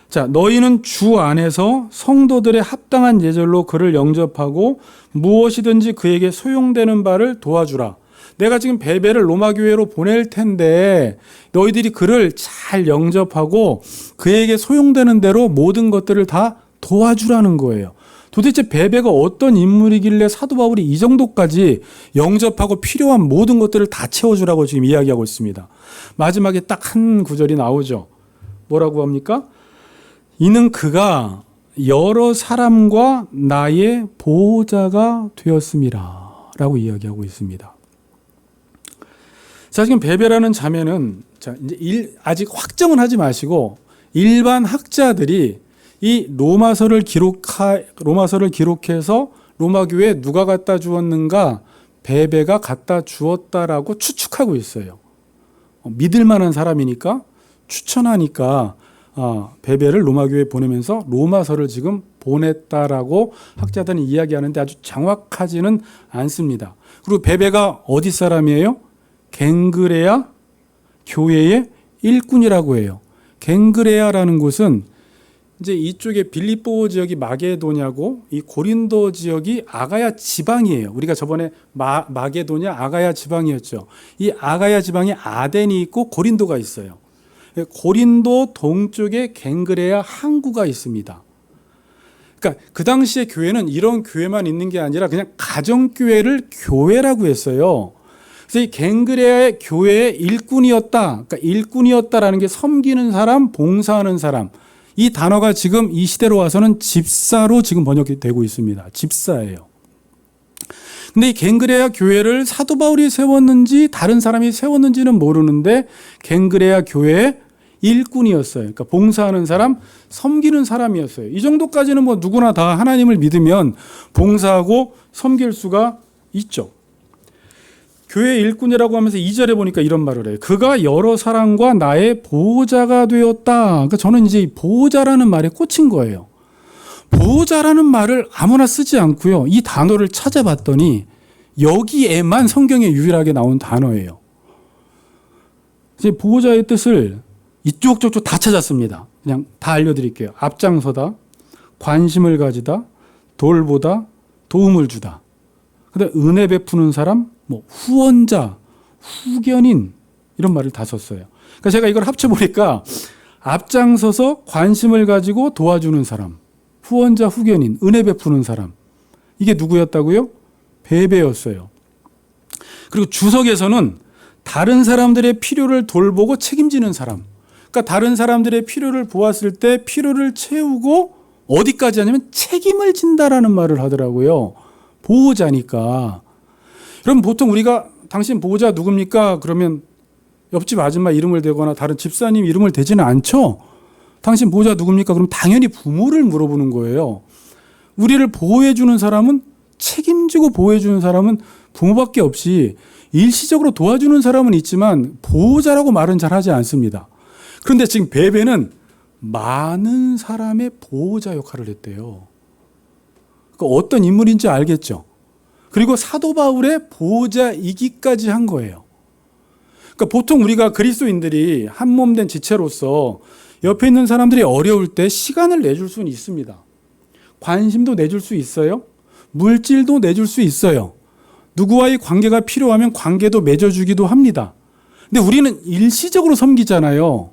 자, 너희는 주 안에서 성도들의 합당한 예절로 그를 영접하고 무엇이든지 그에게 소용되는 바를 도와주라. 내가 지금 베베를 로마 교회로 보낼 텐데 너희들이 그를 잘 영접하고 그에게 소용되는 대로 모든 것들을 다 도와주라는 거예요. 도대체 베베가 어떤 인물이길래 사도 바울이 이 정도까지 영접하고 필요한 모든 것들을 다 채워주라고 지금 이야기하고 있습니다. 마지막에 딱 한 구절이 나오죠. 뭐라고 합니까? 이는 그가 여러 사람과 나의 보호자가 되었음이라 라고 이야기하고 있습니다. 자, 지금 베베라는 자매는 자, 이제 아직 확정은 하지 마시고 일반 학자들이 이 로마서를 기록해서 로마 교회에 누가 갖다 주었는가? 베베가 갖다 주었다라고 추측하고 있어요. 믿을 만한 사람이니까 추천하니까 베베를 로마 교회에 보내면서 로마서를 지금 보냈다라고 학자들은 이야기하는데 아주 정확하지는 않습니다. 그리고 베베가 어디 사람이에요? 갱그레아 교회의 일꾼이라고 해요. 갱그레아라는 곳은 이제 이쪽에 빌립보 지역이 마게도냐고 이 고린도 지역이 아가야 지방이에요. 우리가 저번에 마게도냐 아가야 지방이었죠. 이 아가야 지방에 아덴이 있고 고린도가 있어요. 고린도 동쪽에 갱그레아 항구가 있습니다. 그러니까 그 당시에 교회는 이런 교회만 있는 게 아니라 그냥 가정교회를 교회라고 했어요. 그래서 이 갱그레아의 교회의 일꾼이었다. 그러니까 일꾼이었다라는 게 섬기는 사람, 봉사하는 사람. 이 단어가 지금 이 시대로 와서는 집사로 지금 번역이 되고 있습니다. 집사예요. 근데 이 갱그레아 교회를 사도 바울이 세웠는지 다른 사람이 세웠는지는 모르는데 갱그레아 교회의 일꾼이었어요. 그러니까 봉사하는 사람, 섬기는 사람이었어요. 이 정도까지는 뭐 누구나 다 하나님을 믿으면 봉사하고 섬길 수가 있죠. 교회 일꾼이라고 하면서 2절에 보니까 이런 말을 해요. 그가 여러 사람과 나의 보호자가 되었다. 그러니까 저는 이제 보호자라는 말에 꽂힌 거예요. 보호자라는 말을 아무나 쓰지 않고요. 이 단어를 찾아봤더니 여기에만 성경에 유일하게 나온 단어예요. 이제 보호자의 뜻을 이쪽 저쪽 다 찾았습니다. 그냥 다 알려드릴게요. 앞장서다, 관심을 가지다, 돌보다, 도움을 주다. 그다음에 은혜 베푸는 사람, 뭐 후원자, 후견인 이런 말을 다 썼어요. 그러니까 제가 이걸 합쳐보니까 앞장서서 관심을 가지고 도와주는 사람, 후원자, 후견인, 은혜 베푸는 사람. 이게 누구였다고요? 베베였어요. 그리고 주석에서는 다른 사람들의 필요를 돌보고 책임지는 사람. 그러니까 다른 사람들의 필요를 보았을 때 필요를 채우고 어디까지 하냐면 책임을 진다라는 말을 하더라고요. 보호자니까. 그럼 보통 우리가 당신 보호자 누굽니까? 그러면 옆집 아줌마 이름을 대거나 다른 집사님 이름을 대지는 않죠. 당신 보호자 누굽니까? 그럼 당연히 부모를 물어보는 거예요. 우리를 보호해주는 사람은 책임지고 보호해주는 사람은 부모밖에 없이 일시적으로 도와주는 사람은 있지만 보호자라고 말은 잘 하지 않습니다. 그런데 지금 베베는 많은 사람의 보호자 역할을 했대요. 그러니까 어떤 인물인지 알겠죠. 그리고 사도 바울의 보호자이기까지 한 거예요. 그러니까 보통 우리가 그리스도인들이 한 몸 된 지체로서 옆에 있는 사람들이 어려울 때 시간을 내줄 수는 있습니다. 관심도 내줄 수 있어요. 물질도 내줄 수 있어요. 누구와의 관계가 필요하면 관계도 맺어주기도 합니다. 근데 우리는 일시적으로 섬기잖아요.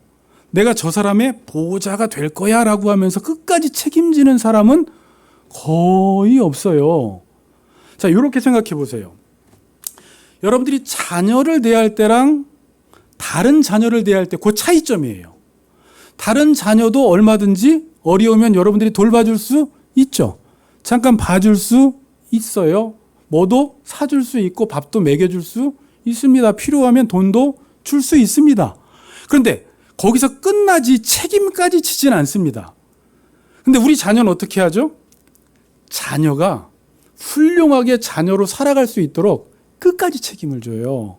내가 저 사람의 보호자가 될 거야 라고 하면서 끝까지 책임지는 사람은 거의 없어요. 자, 이렇게 생각해 보세요. 여러분들이 자녀를 대할 때랑 다른 자녀를 대할 때 그 차이점이에요. 다른 자녀도 얼마든지 어려우면 여러분들이 돌봐줄 수 있죠. 잠깐 봐줄 수 있어요. 뭐도 사줄 수 있고 밥도 먹여줄 수 있습니다. 필요하면 돈도 줄 수 있습니다. 그런데 거기서 끝나지 책임까지 지진 않습니다. 근데 우리 자녀는 어떻게 하죠? 자녀가 훌륭하게 자녀로 살아갈 수 있도록 끝까지 책임을 져요.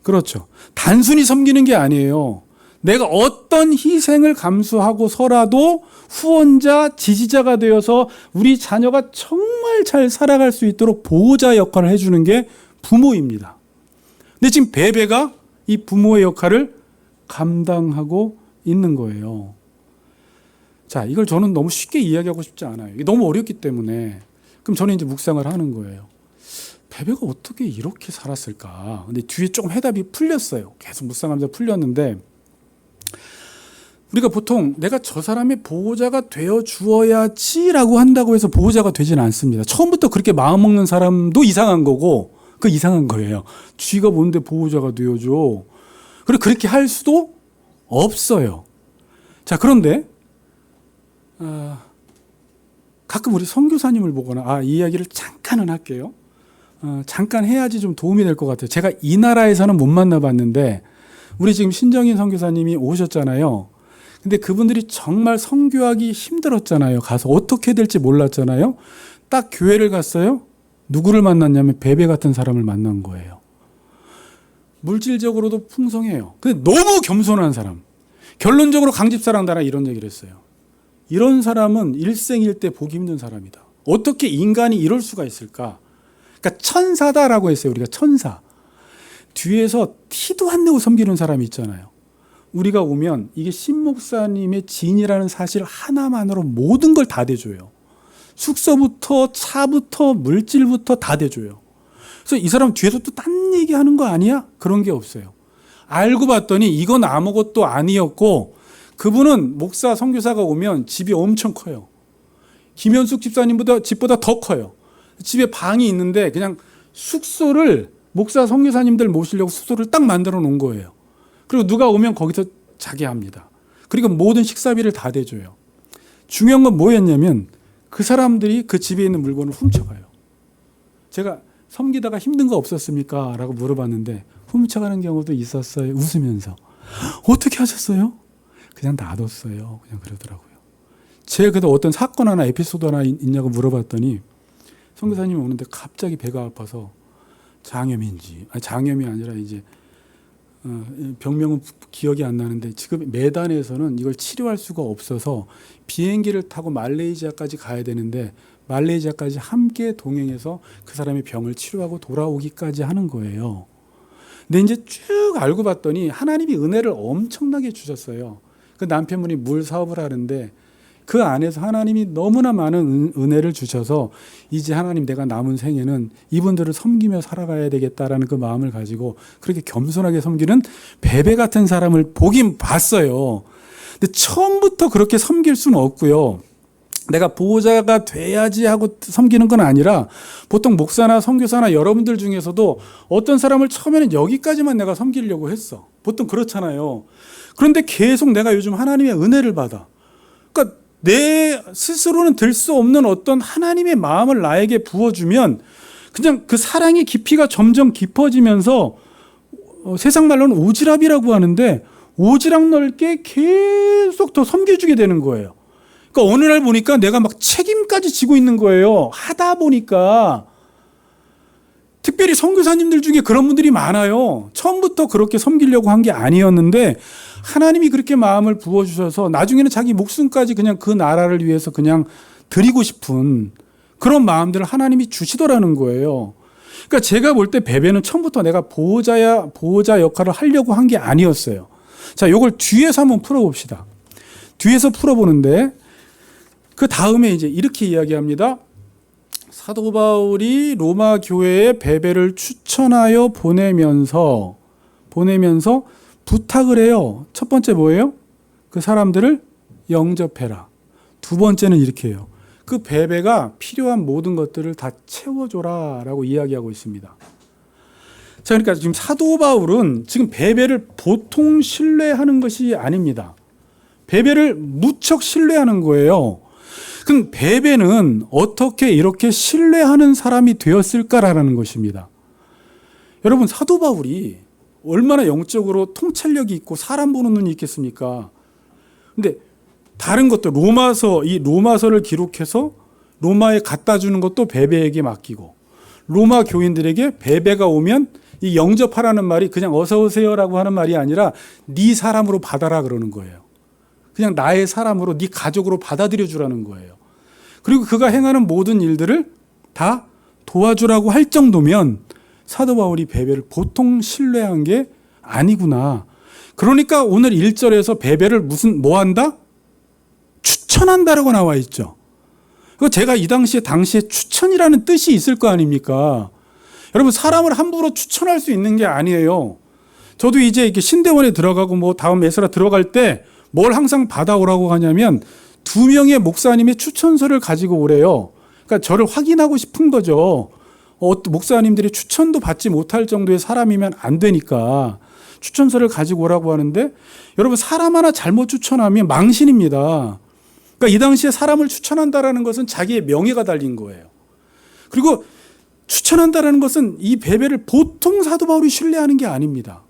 그렇죠. 단순히 섬기는 게 아니에요. 내가 어떤 희생을 감수하고서라도 후원자, 지지자가 되어서 우리 자녀가 정말 잘 살아갈 수 있도록 보호자 역할을 해주는 게 부모입니다. 근데 지금 베베가 이 부모의 역할을 감당하고 있는 거예요. 자, 이걸 저는 너무 쉽게 이야기하고 싶지 않아요. 이게 너무 어렵기 때문에. 그럼 저는 이제 묵상을 하는 거예요. 베베가 어떻게 이렇게 살았을까? 근데 뒤에 조금 해답이 풀렸어요. 계속 묵상하면서 풀렸는데, 우리가 보통 내가 저 사람의 보호자가 되어 주어야지라고 한다고 해서 보호자가 되지는 않습니다. 처음부터 그렇게 마음먹는 사람도 이상한 거고, 그 이상한 거예요. 쥐가 뭔데 보호자가 되어줘. 그리고 그렇게 할 수도 없어요. 자, 그런데 가끔 우리 선교사님을 보거나, 이 이야기를 잠깐은 할게요. 잠깐 해야지 좀 도움이 될 것 같아요. 제가 이 나라에서는 못 만나봤는데, 우리 지금 신정인 선교사님이 오셨잖아요. 근데 그분들이 정말 선교하기 힘들었잖아요. 가서 어떻게 될지 몰랐잖아요. 딱 교회를 갔어요. 누구를 만났냐면 베베 같은 사람을 만난 거예요. 물질적으로도 풍성해요. 근데 너무 겸손한 사람. 결론적으로 강집사랑다나 이런 얘기를 했어요. 이런 사람은 일생일대 보기 힘든 사람이다. 어떻게 인간이 이럴 수가 있을까? 그러니까 천사다라고 했어요. 우리가 천사. 뒤에서 티도 안 내고 섬기는 사람이 있잖아요. 우리가 오면 이게 신 목사님의 지인이라는 사실 하나만으로 모든 걸 다 대줘요. 숙소부터 차부터 물질부터 다 대줘요. 그래서 이 사람 뒤에서 또 딴 얘기하는 거 아니야? 그런 게 없어요. 알고 봤더니 이건 아무것도 아니었고, 그분은 목사 선교사가 오면 집이 엄청 커요. 김현숙 집사님보다 집보다 더 커요. 집에 방이 있는데 그냥 숙소를 목사 선교사님들 모시려고 숙소를 딱 만들어 놓은 거예요. 그리고 누가 오면 거기서 자게 합니다. 그리고 모든 식사비를 다 대줘요. 중요한 건 뭐였냐면 그 사람들이 그 집에 있는 물건을 훔쳐가요. 제가 섬기다가 힘든 거 없었습니까? 라고 물어봤는데 훔쳐가는 경우도 있었어요. 웃으면서. 어떻게 하셨어요? 그냥 놔뒀어요. 그냥 그러더라고요. 제가 그래도 어떤 사건 하나 에피소드 하나 있냐고 물어봤더니 선교사님이 오는데 갑자기 배가 아파서 장염이 아니라 이제 병명은 기억이 안 나는데 지금 메단에서는 이걸 치료할 수가 없어서 비행기를 타고 말레이시아까지 가야 되는데 말레이시아까지 함께 동행해서 그 사람의 병을 치료하고 돌아오기까지 하는 거예요. 근데 이제 쭉 알고 봤더니 하나님이 은혜를 엄청나게 주셨어요. 그 남편분이 물 사업을 하는데 그 안에서 하나님이 너무나 많은 은혜를 주셔서 이제 하나님 내가 남은 생에는 이분들을 섬기며 살아가야 되겠다라는 그 마음을 가지고 그렇게 겸손하게 섬기는 베베 같은 사람을 보긴 봤어요. 근데 처음부터 그렇게 섬길 수는 없고요. 내가 보호자가 돼야지 하고 섬기는 건 아니라 보통 목사나 선교사나 여러분들 중에서도 어떤 사람을 처음에는 여기까지만 내가 섬기려고 했어. 보통 그렇잖아요. 그런데 계속 내가 요즘 하나님의 은혜를 받아. 그러니까 내 스스로는 들 수 없는 어떤 하나님의 마음을 나에게 부어주면 그냥 그 사랑의 깊이가 점점 깊어지면서 세상 말로는 오지랖이라고 하는데 오지랖 넓게 계속 더 섬겨주게 되는 거예요. 그러니까 어느 날 보니까 내가 막 책임까지 지고 있는 거예요. 하다 보니까. 특별히 선교사님들 중에 그런 분들이 많아요. 처음부터 그렇게 섬기려고 한 게 아니었는데 하나님이 그렇게 마음을 부어주셔서 나중에는 자기 목숨까지 그냥 그 나라를 위해서 그냥 드리고 싶은 그런 마음들을 하나님이 주시더라는 거예요. 그러니까 제가 볼 때 베베는 처음부터 내가 보호자 역할을 하려고 한 게 아니었어요. 자, 요걸 뒤에서 한번 풀어봅시다. 뒤에서 풀어보는데 그 다음에 이제 이렇게 이야기합니다. 사도 바울이 로마 교회에 베베를 추천하여 보내면서 부탁을 해요. 첫 번째 뭐예요? 그 사람들을 영접해라. 두 번째는 이렇게 해요. 그 베베가 필요한 모든 것들을 다 채워줘라 라고 이야기하고 있습니다. 자, 그러니까 지금 사도 바울은 지금 베베를 보통 신뢰하는 것이 아닙니다. 베베를 무척 신뢰하는 거예요. 그럼 베베는 어떻게 이렇게 신뢰하는 사람이 되었을까라는 것입니다. 여러분, 사도 바울이 얼마나 영적으로 통찰력이 있고 사람 보는 눈이 있겠습니까? 근데 다른 것도 이 로마서를 기록해서 로마에 갖다 주는 것도 베베에게 맡기고, 로마 교인들에게 베베가 오면 이 영접하라는 말이 그냥 어서 오세요라고 하는 말이 아니라 네 사람으로 받아라 그러는 거예요. 그냥 나의 사람으로, 네 가족으로 받아들여 주라는 거예요. 그리고 그가 행하는 모든 일들을 다 도와주라고 할 정도면 사도 바울이 베베를 보통 신뢰한 게 아니구나. 그러니까 오늘 1절에서 베베를 뭐 한다? 추천한다라고 나와 있죠. 제가 이 당시에 추천이라는 뜻이 있을 거 아닙니까? 여러분, 사람을 함부로 추천할 수 있는 게 아니에요. 저도 이제 이렇게 신대원에 들어가고 뭐 다음 에스라 들어갈 때 뭘 항상 받아오라고 하냐면 2명의 목사님의 추천서를 가지고 오래요. 그러니까 저를 확인하고 싶은 거죠. 목사님들이 추천도 받지 못할 정도의 사람이면 안 되니까 추천서를 가지고 오라고 하는데, 여러분, 사람 하나 잘못 추천하면 망신입니다. 그러니까 이 당시에 사람을 추천한다라는 것은 자기의 명예가 달린 거예요. 그리고 추천한다라는 것은 이 베베를 보통 사도 바울이 신뢰하는 게 아닙니다.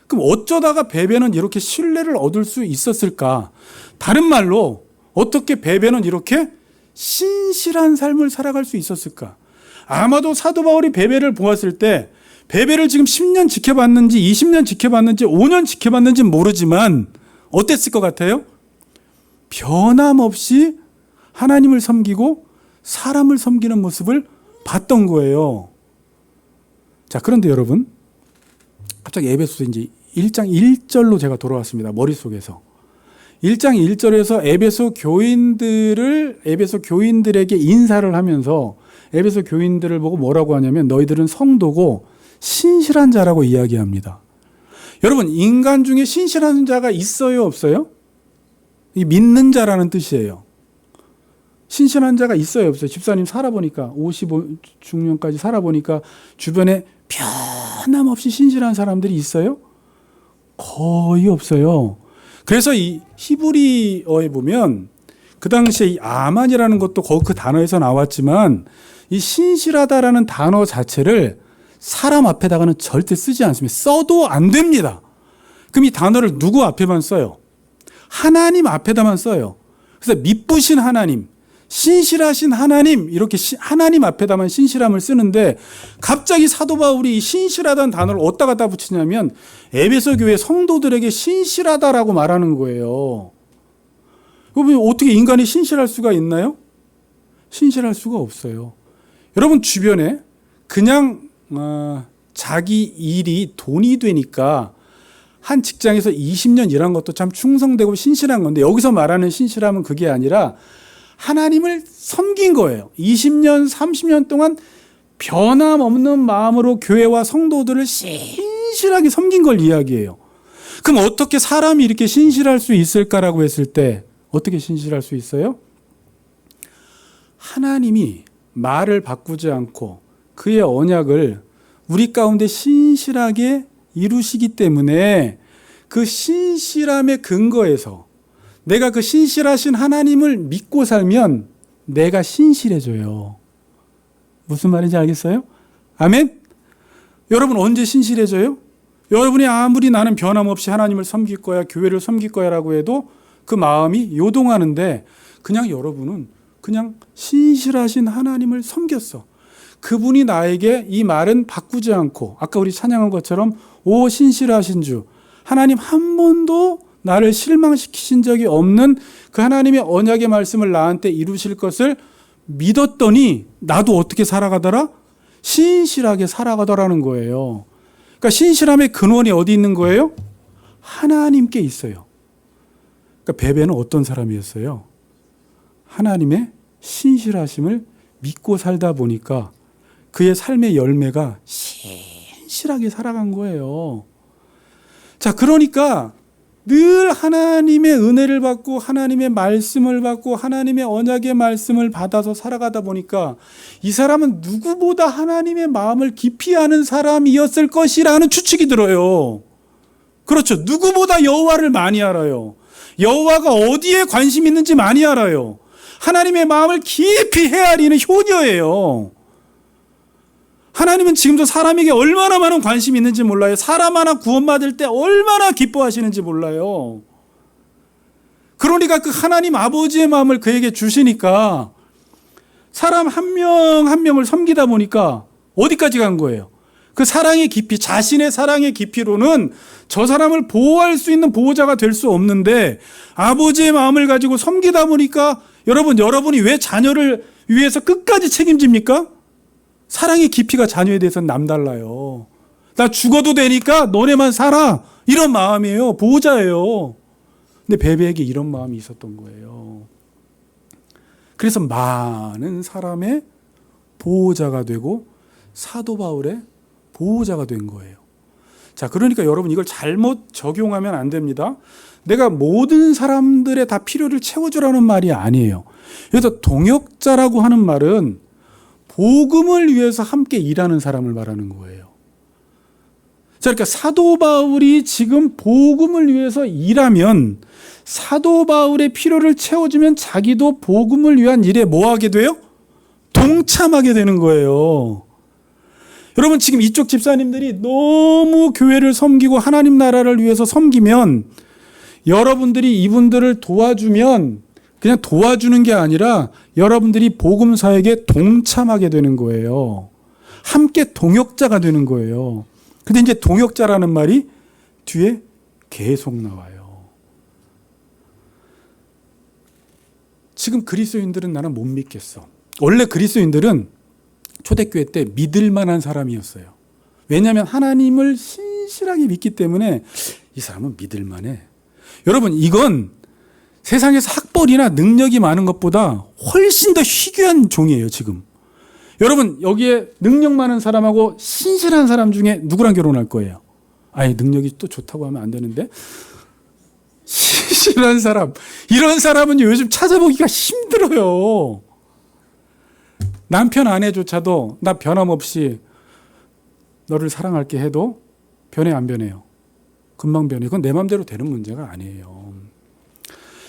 그럼 어쩌다가 베베는 이렇게 신뢰를 얻을 수 있었을까? 다른 말로 어떻게 베베는 이렇게 신실한 삶을 살아갈 수 있었을까? 아마도 사도 바울이 베베를 보았을 때 베베를 지금 10년 지켜봤는지 20년 지켜봤는지 5년 지켜봤는지 모르지만 어땠을 것 같아요? 변함없이 하나님을 섬기고 사람을 섬기는 모습을 봤던 거예요. 자, 그런데 여러분, 갑자기 에베소서 이제 1장 1절로 제가 돌아왔습니다. 머릿속에서. 1장 1절에서 에베소 교인들에게 인사를 하면서 에베소 교인들을 보고 뭐라고 하냐면 너희들은 성도고 신실한 자라고 이야기합니다. 여러분, 인간 중에 신실한 자가 있어요, 없어요? 이 믿는 자라는 뜻이에요. 신실한 자가 있어요, 없어요? 집사님 살아보니까 55중년까지 살아보니까 주변에 변함없이 신실한 사람들이 있어요? 거의 없어요. 그래서 이 히브리어에 보면 그 당시에 이 아만이라는 것도 그 단어에서 나왔지만 이 신실하다라는 단어 자체를 사람 앞에다가는 절대 쓰지 않습니다. 써도 안 됩니다. 그럼 이 단어를 누구 앞에만 써요? 하나님 앞에다만 써요. 그래서 미쁘신 하나님, 신실하신 하나님, 이렇게 하나님 앞에다만 신실함을 쓰는데 갑자기 사도 바울이 신실하다는 단어를 어디다 갖다 붙이냐면 에베소 교회 성도들에게 신실하다라고 말하는 거예요. 그러면 어떻게 인간이 신실할 수가 있나요? 신실할 수가 없어요. 여러분, 주변에 그냥 자기 일이 돈이 되니까 한 직장에서 20년 일한 것도 참 충성되고 신실한 건데, 여기서 말하는 신실함은 그게 아니라 하나님을 섬긴 거예요. 20년, 30년 동안 변함없는 마음으로 교회와 성도들을 신실하게 섬긴 걸 이야기해요. 그럼 어떻게 사람이 이렇게 신실할 수 있을까라고 했을 때 어떻게 신실할 수 있어요? 하나님이 말을 바꾸지 않고 그의 언약을 우리 가운데 신실하게 이루시기 때문에 그 신실함의 근거에서 내가 그 신실하신 하나님을 믿고 살면 내가 신실해져요. 무슨 말인지 알겠어요? 아멘? 여러분, 언제 신실해져요? 여러분이 아무리 나는 변함없이 하나님을 섬길 거야, 교회를 섬길 거야 라고 해도 그 마음이 요동하는데 그냥 여러분은 그냥 신실하신 하나님을 섬겼어. 그분이 나에게 이 말은 바꾸지 않고 아까 우리 찬양한 것처럼 오 신실하신 주, 하나님 한 번도 나를 실망시키신 적이 없는 그 하나님의 언약의 말씀을 나한테 이루실 것을 믿었더니 나도 어떻게 살아가더라? 신실하게 살아가더라는 거예요. 그러니까 신실함의 근원이 어디 있는 거예요? 하나님께 있어요. 그러니까 베베는 어떤 사람이었어요? 하나님의 신실하심을 믿고 살다 보니까 그의 삶의 열매가 신실하게 살아간 거예요. 자, 그러니까 늘 하나님의 은혜를 받고 하나님의 말씀을 받고 하나님의 언약의 말씀을 받아서 살아가다 보니까 이 사람은 누구보다 하나님의 마음을 깊이 아는 사람이었을 것이라는 추측이 들어요. 그렇죠. 누구보다 여호와를 많이 알아요. 여호와가 어디에 관심 있는지 많이 알아요. 하나님의 마음을 깊이 헤아리는 효녀예요. 하나님은 지금도 사람에게 얼마나 많은 관심이 있는지 몰라요. 사람 하나 구원받을 때 얼마나 기뻐하시는지 몰라요. 그러니까 그 하나님 아버지의 마음을 그에게 주시니까 사람 한 명 한 명을 섬기다 보니까 어디까지 간 거예요? 그 사랑의 깊이, 자신의 사랑의 깊이로는 저 사람을 보호할 수 있는 보호자가 될 수 없는데 아버지의 마음을 가지고 섬기다 보니까 여러분이 왜 자녀를 위해서 끝까지 책임집니까? 사랑의 깊이가 자녀에 대해서는 남달라요. 나 죽어도 되니까 너네만 살아. 이런 마음이에요. 보호자예요. 근데 베베에게 이런 마음이 있었던 거예요. 그래서 많은 사람의 보호자가 되고 사도 바울의 보호자가 된 거예요. 자, 그러니까 여러분 이걸 잘못 적용하면 안 됩니다. 내가 모든 사람들의 다 필요를 채워주라는 말이 아니에요. 그래서 동역자라고 하는 말은 복음을 위해서 함께 일하는 사람을 말하는 거예요. 자, 그러니까 사도 바울이 지금 복음을 위해서 일하면 사도 바울의 필요를 채워주면 자기도 복음을 위한 일에 뭐 하게 돼요? 동참하게 되는 거예요. 여러분 지금 이쪽 집사님들이 너무 교회를 섬기고 하나님 나라를 위해서 섬기면 여러분들이 이분들을 도와주면 그냥 도와주는 게 아니라 여러분들이 복음 사역에 동참하게 되는 거예요. 함께 동역자가 되는 거예요. 근데 이제 동역자라는 말이 뒤에 계속 나와요. 지금 그리스도인들은 나는 못 믿겠어. 원래 그리스도인들은 초대교회 때 믿을 만한 사람이었어요. 왜냐하면 하나님을 신실하게 믿기 때문에 이 사람은 믿을 만해. 여러분 이건 세상에서 학벌이나 능력이 많은 것보다 훨씬 더 희귀한 종이에요 지금. 여러분 여기에 능력 많은 사람하고 신실한 사람 중에 누구랑 결혼할 거예요? 아니 능력이 또 좋다고 하면 안 되는데 신실한 사람, 이런 사람은 요즘 찾아보기가 힘들어요. 남편 아내조차도 나 변함없이 너를 사랑할게 해도 변해 안 변해요? 금방 변해. 그건 내 마음대로 되는 문제가 아니에요.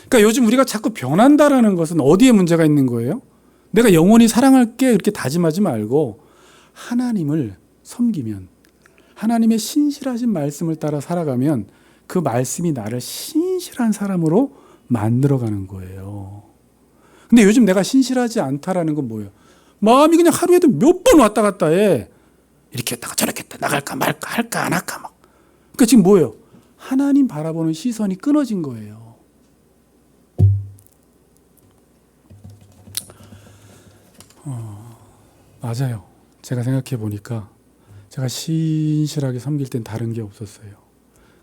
그러니까 요즘 우리가 자꾸 변한다라는 것은 어디에 문제가 있는 거예요? 내가 영원히 사랑할게 이렇게 다짐하지 말고 하나님을 섬기면, 하나님의 신실하신 말씀을 따라 살아가면 그 말씀이 나를 신실한 사람으로 만들어가는 거예요. 근데 요즘 내가 신실하지 않다라는 건 뭐예요? 마음이 그냥 하루에도 몇 번 왔다 갔다 해. 이렇게 했다가 저렇게 했다 나갈까 말까 할까 안 할까 막. 그러니까 지금 뭐예요? 하나님 바라보는 시선이 끊어진 거예요. 맞아요. 제가 생각해 보니까 제가 신실하게 섬길 땐 다른 게 없었어요.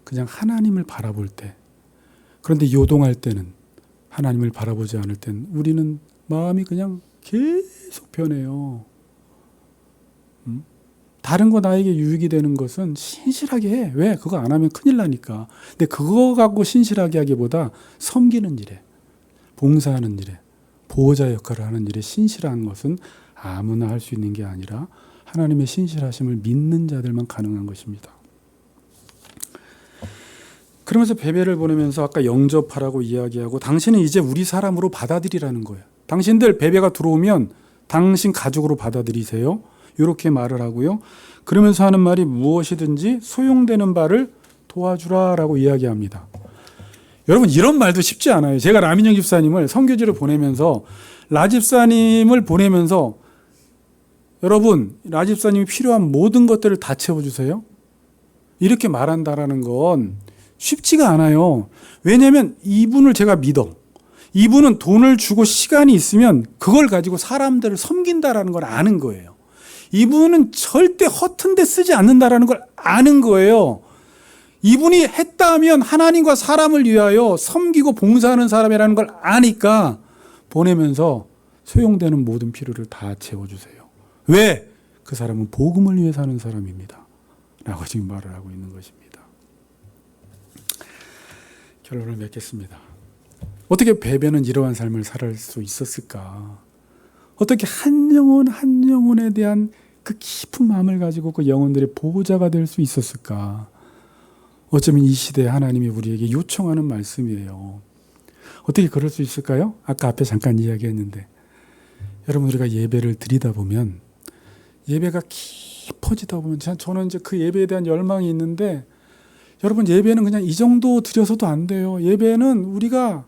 그냥 하나님을 바라볼 때. 그런데 요동할 때는, 하나님을 바라보지 않을 땐 우리는 마음이 그냥 계속 변해요. 다른 거 나에게 유익이 되는 것은 신실하게 해. 왜? 그거 안 하면 큰일 나니까. 근데 그거 갖고 신실하게 하기보다 섬기는 일에, 봉사하는 일에, 보호자 역할을 하는 일에 신실한 것은 아무나 할 수 있는 게 아니라 하나님의 신실하심을 믿는 자들만 가능한 것입니다. 그러면서 베베를 보내면서 아까 영접하라고 이야기하고 당신은 이제 우리 사람으로 받아들이라는 거예요. 당신들 베베가 들어오면 당신 가족으로 받아들이세요. 이렇게 말을 하고요. 그러면서 하는 말이 무엇이든지 소용되는 바를 도와주라라고 이야기합니다. 여러분 이런 말도 쉽지 않아요. 제가 라민영 집사님을 선교지를 보내면서 라 집사님을 보내면서 여러분 라 집사님이 필요한 모든 것들을 다 채워주세요. 이렇게 말한다라는 건 쉽지가 않아요. 왜냐하면 이분을 제가 믿어. 이분은 돈을 주고 시간이 있으면 그걸 가지고 사람들을 섬긴다라는 걸 아는 거예요. 이분은 절대 허튼 데 쓰지 않는다라는 걸 아는 거예요. 이분이 했다면 하나님과 사람을 위하여 섬기고 봉사하는 사람이라는 걸 아니까 보내면서 소용되는 모든 필요를 다 채워주세요. 왜? 그 사람은 복음을 위해 사는 사람입니다. 라고 지금 말을 하고 있는 것입니다. 결론을 맺겠습니다. 어떻게 베베는 이러한 삶을 살 수 있었을까? 어떻게 한 영혼 한 영혼에 대한 그 깊은 마음을 가지고 그 영혼들의 보호자가 될 수 있었을까? 어쩌면 이 시대에 하나님이 우리에게 요청하는 말씀이에요. 어떻게 그럴 수 있을까요? 아까 앞에 잠깐 이야기했는데 여러분 우리가 예배를 드리다 보면 예배가 깊어지다 보면 저는 이제 그 예배에 대한 열망이 있는데 여러분 예배는 그냥 이 정도 드려서도 안 돼요. 예배는 우리가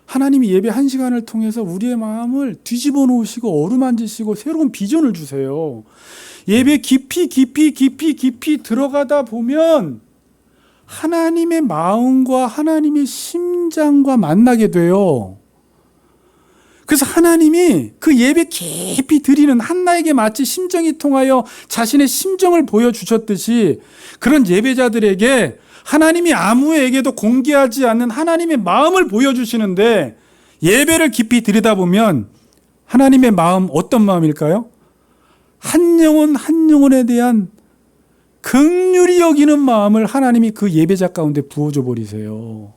하나님이 예배 1시간을 통해서 우리의 마음을 뒤집어 놓으시고 어루만지시고 새로운 비전을 주세요. 예배 깊이 들어가다 보면 하나님의 마음과 하나님의 심장과 만나게 돼요. 그래서 하나님이 그 예배 깊이 드리는 한나에게 마치 심정이 통하여 자신의 심정을 보여주셨듯이 그런 예배자들에게 하나님이 아무에게도 공개하지 않는 하나님의 마음을 보여주시는데, 예배를 깊이 들여다보면 하나님의 마음 어떤 마음일까요? 한 영혼 한 영혼에 대한 긍휼히 여기는 마음을 하나님이 그 예배자 가운데 부어줘 버리세요.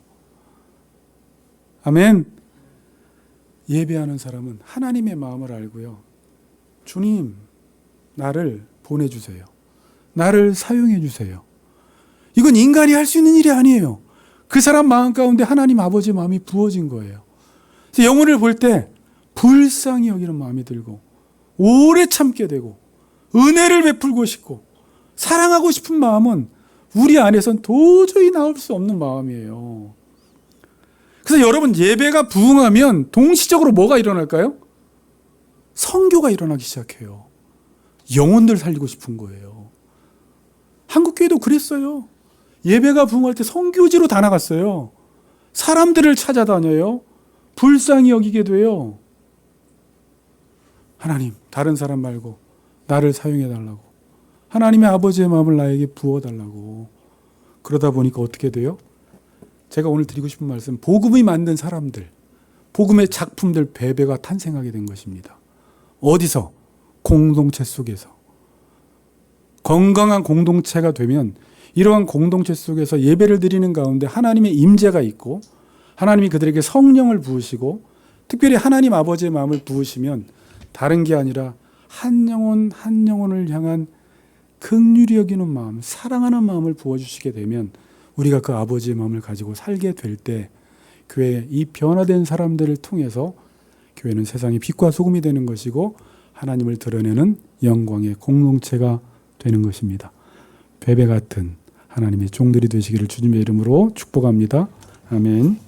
아멘. 예배하는 사람은 하나님의 마음을 알고요. 주님, 나를 보내주세요. 나를 사용해 주세요. 이건 인간이 할 수 있는 일이 아니에요. 그 사람 마음 가운데 하나님 아버지 마음이 부어진 거예요. 그래서 영혼을 볼 때 불쌍히 여기는 마음이 들고 오래 참게 되고 은혜를 베풀고 싶고 사랑하고 싶은 마음은 우리 안에선 도저히 나올 수 없는 마음이에요. 그래서 여러분, 예배가 부흥하면 동시적으로 뭐가 일어날까요? 선교가 일어나기 시작해요. 영혼들 살리고 싶은 거예요. 한국교회도 그랬어요. 예배가 부흥할 때 선교지로 다 나갔어요. 사람들을 찾아다녀요. 불쌍히 여기게 돼요. 하나님, 다른 사람 말고 나를 사용해 달라고. 하나님의 아버지의 마음을 나에게 부어 달라고. 그러다 보니까 어떻게 돼요? 제가 오늘 드리고 싶은 말씀, 복음이 만든 사람들, 복음의 작품들 배배가 탄생하게 된 것입니다. 어디서? 공동체 속에서. 건강한 공동체가 되면 이러한 공동체 속에서 예배를 드리는 가운데 하나님의 임재가 있고 하나님이 그들에게 성령을 부으시고 특별히 하나님 아버지의 마음을 부으시면 다른 게 아니라 한 영혼 한 영혼을 향한 긍휼히 여기는 마음, 사랑하는 마음을 부어주시게 되면 우리가 그 아버지의 마음을 가지고 살게 될 때 교회 이 변화된 사람들을 통해서 교회는 세상의 빛과 소금이 되는 것이고 하나님을 드러내는 영광의 공동체가 되는 것입니다. 베베 같은 하나님의 종들이 되시기를 주님의 이름으로 축복합니다. 아멘.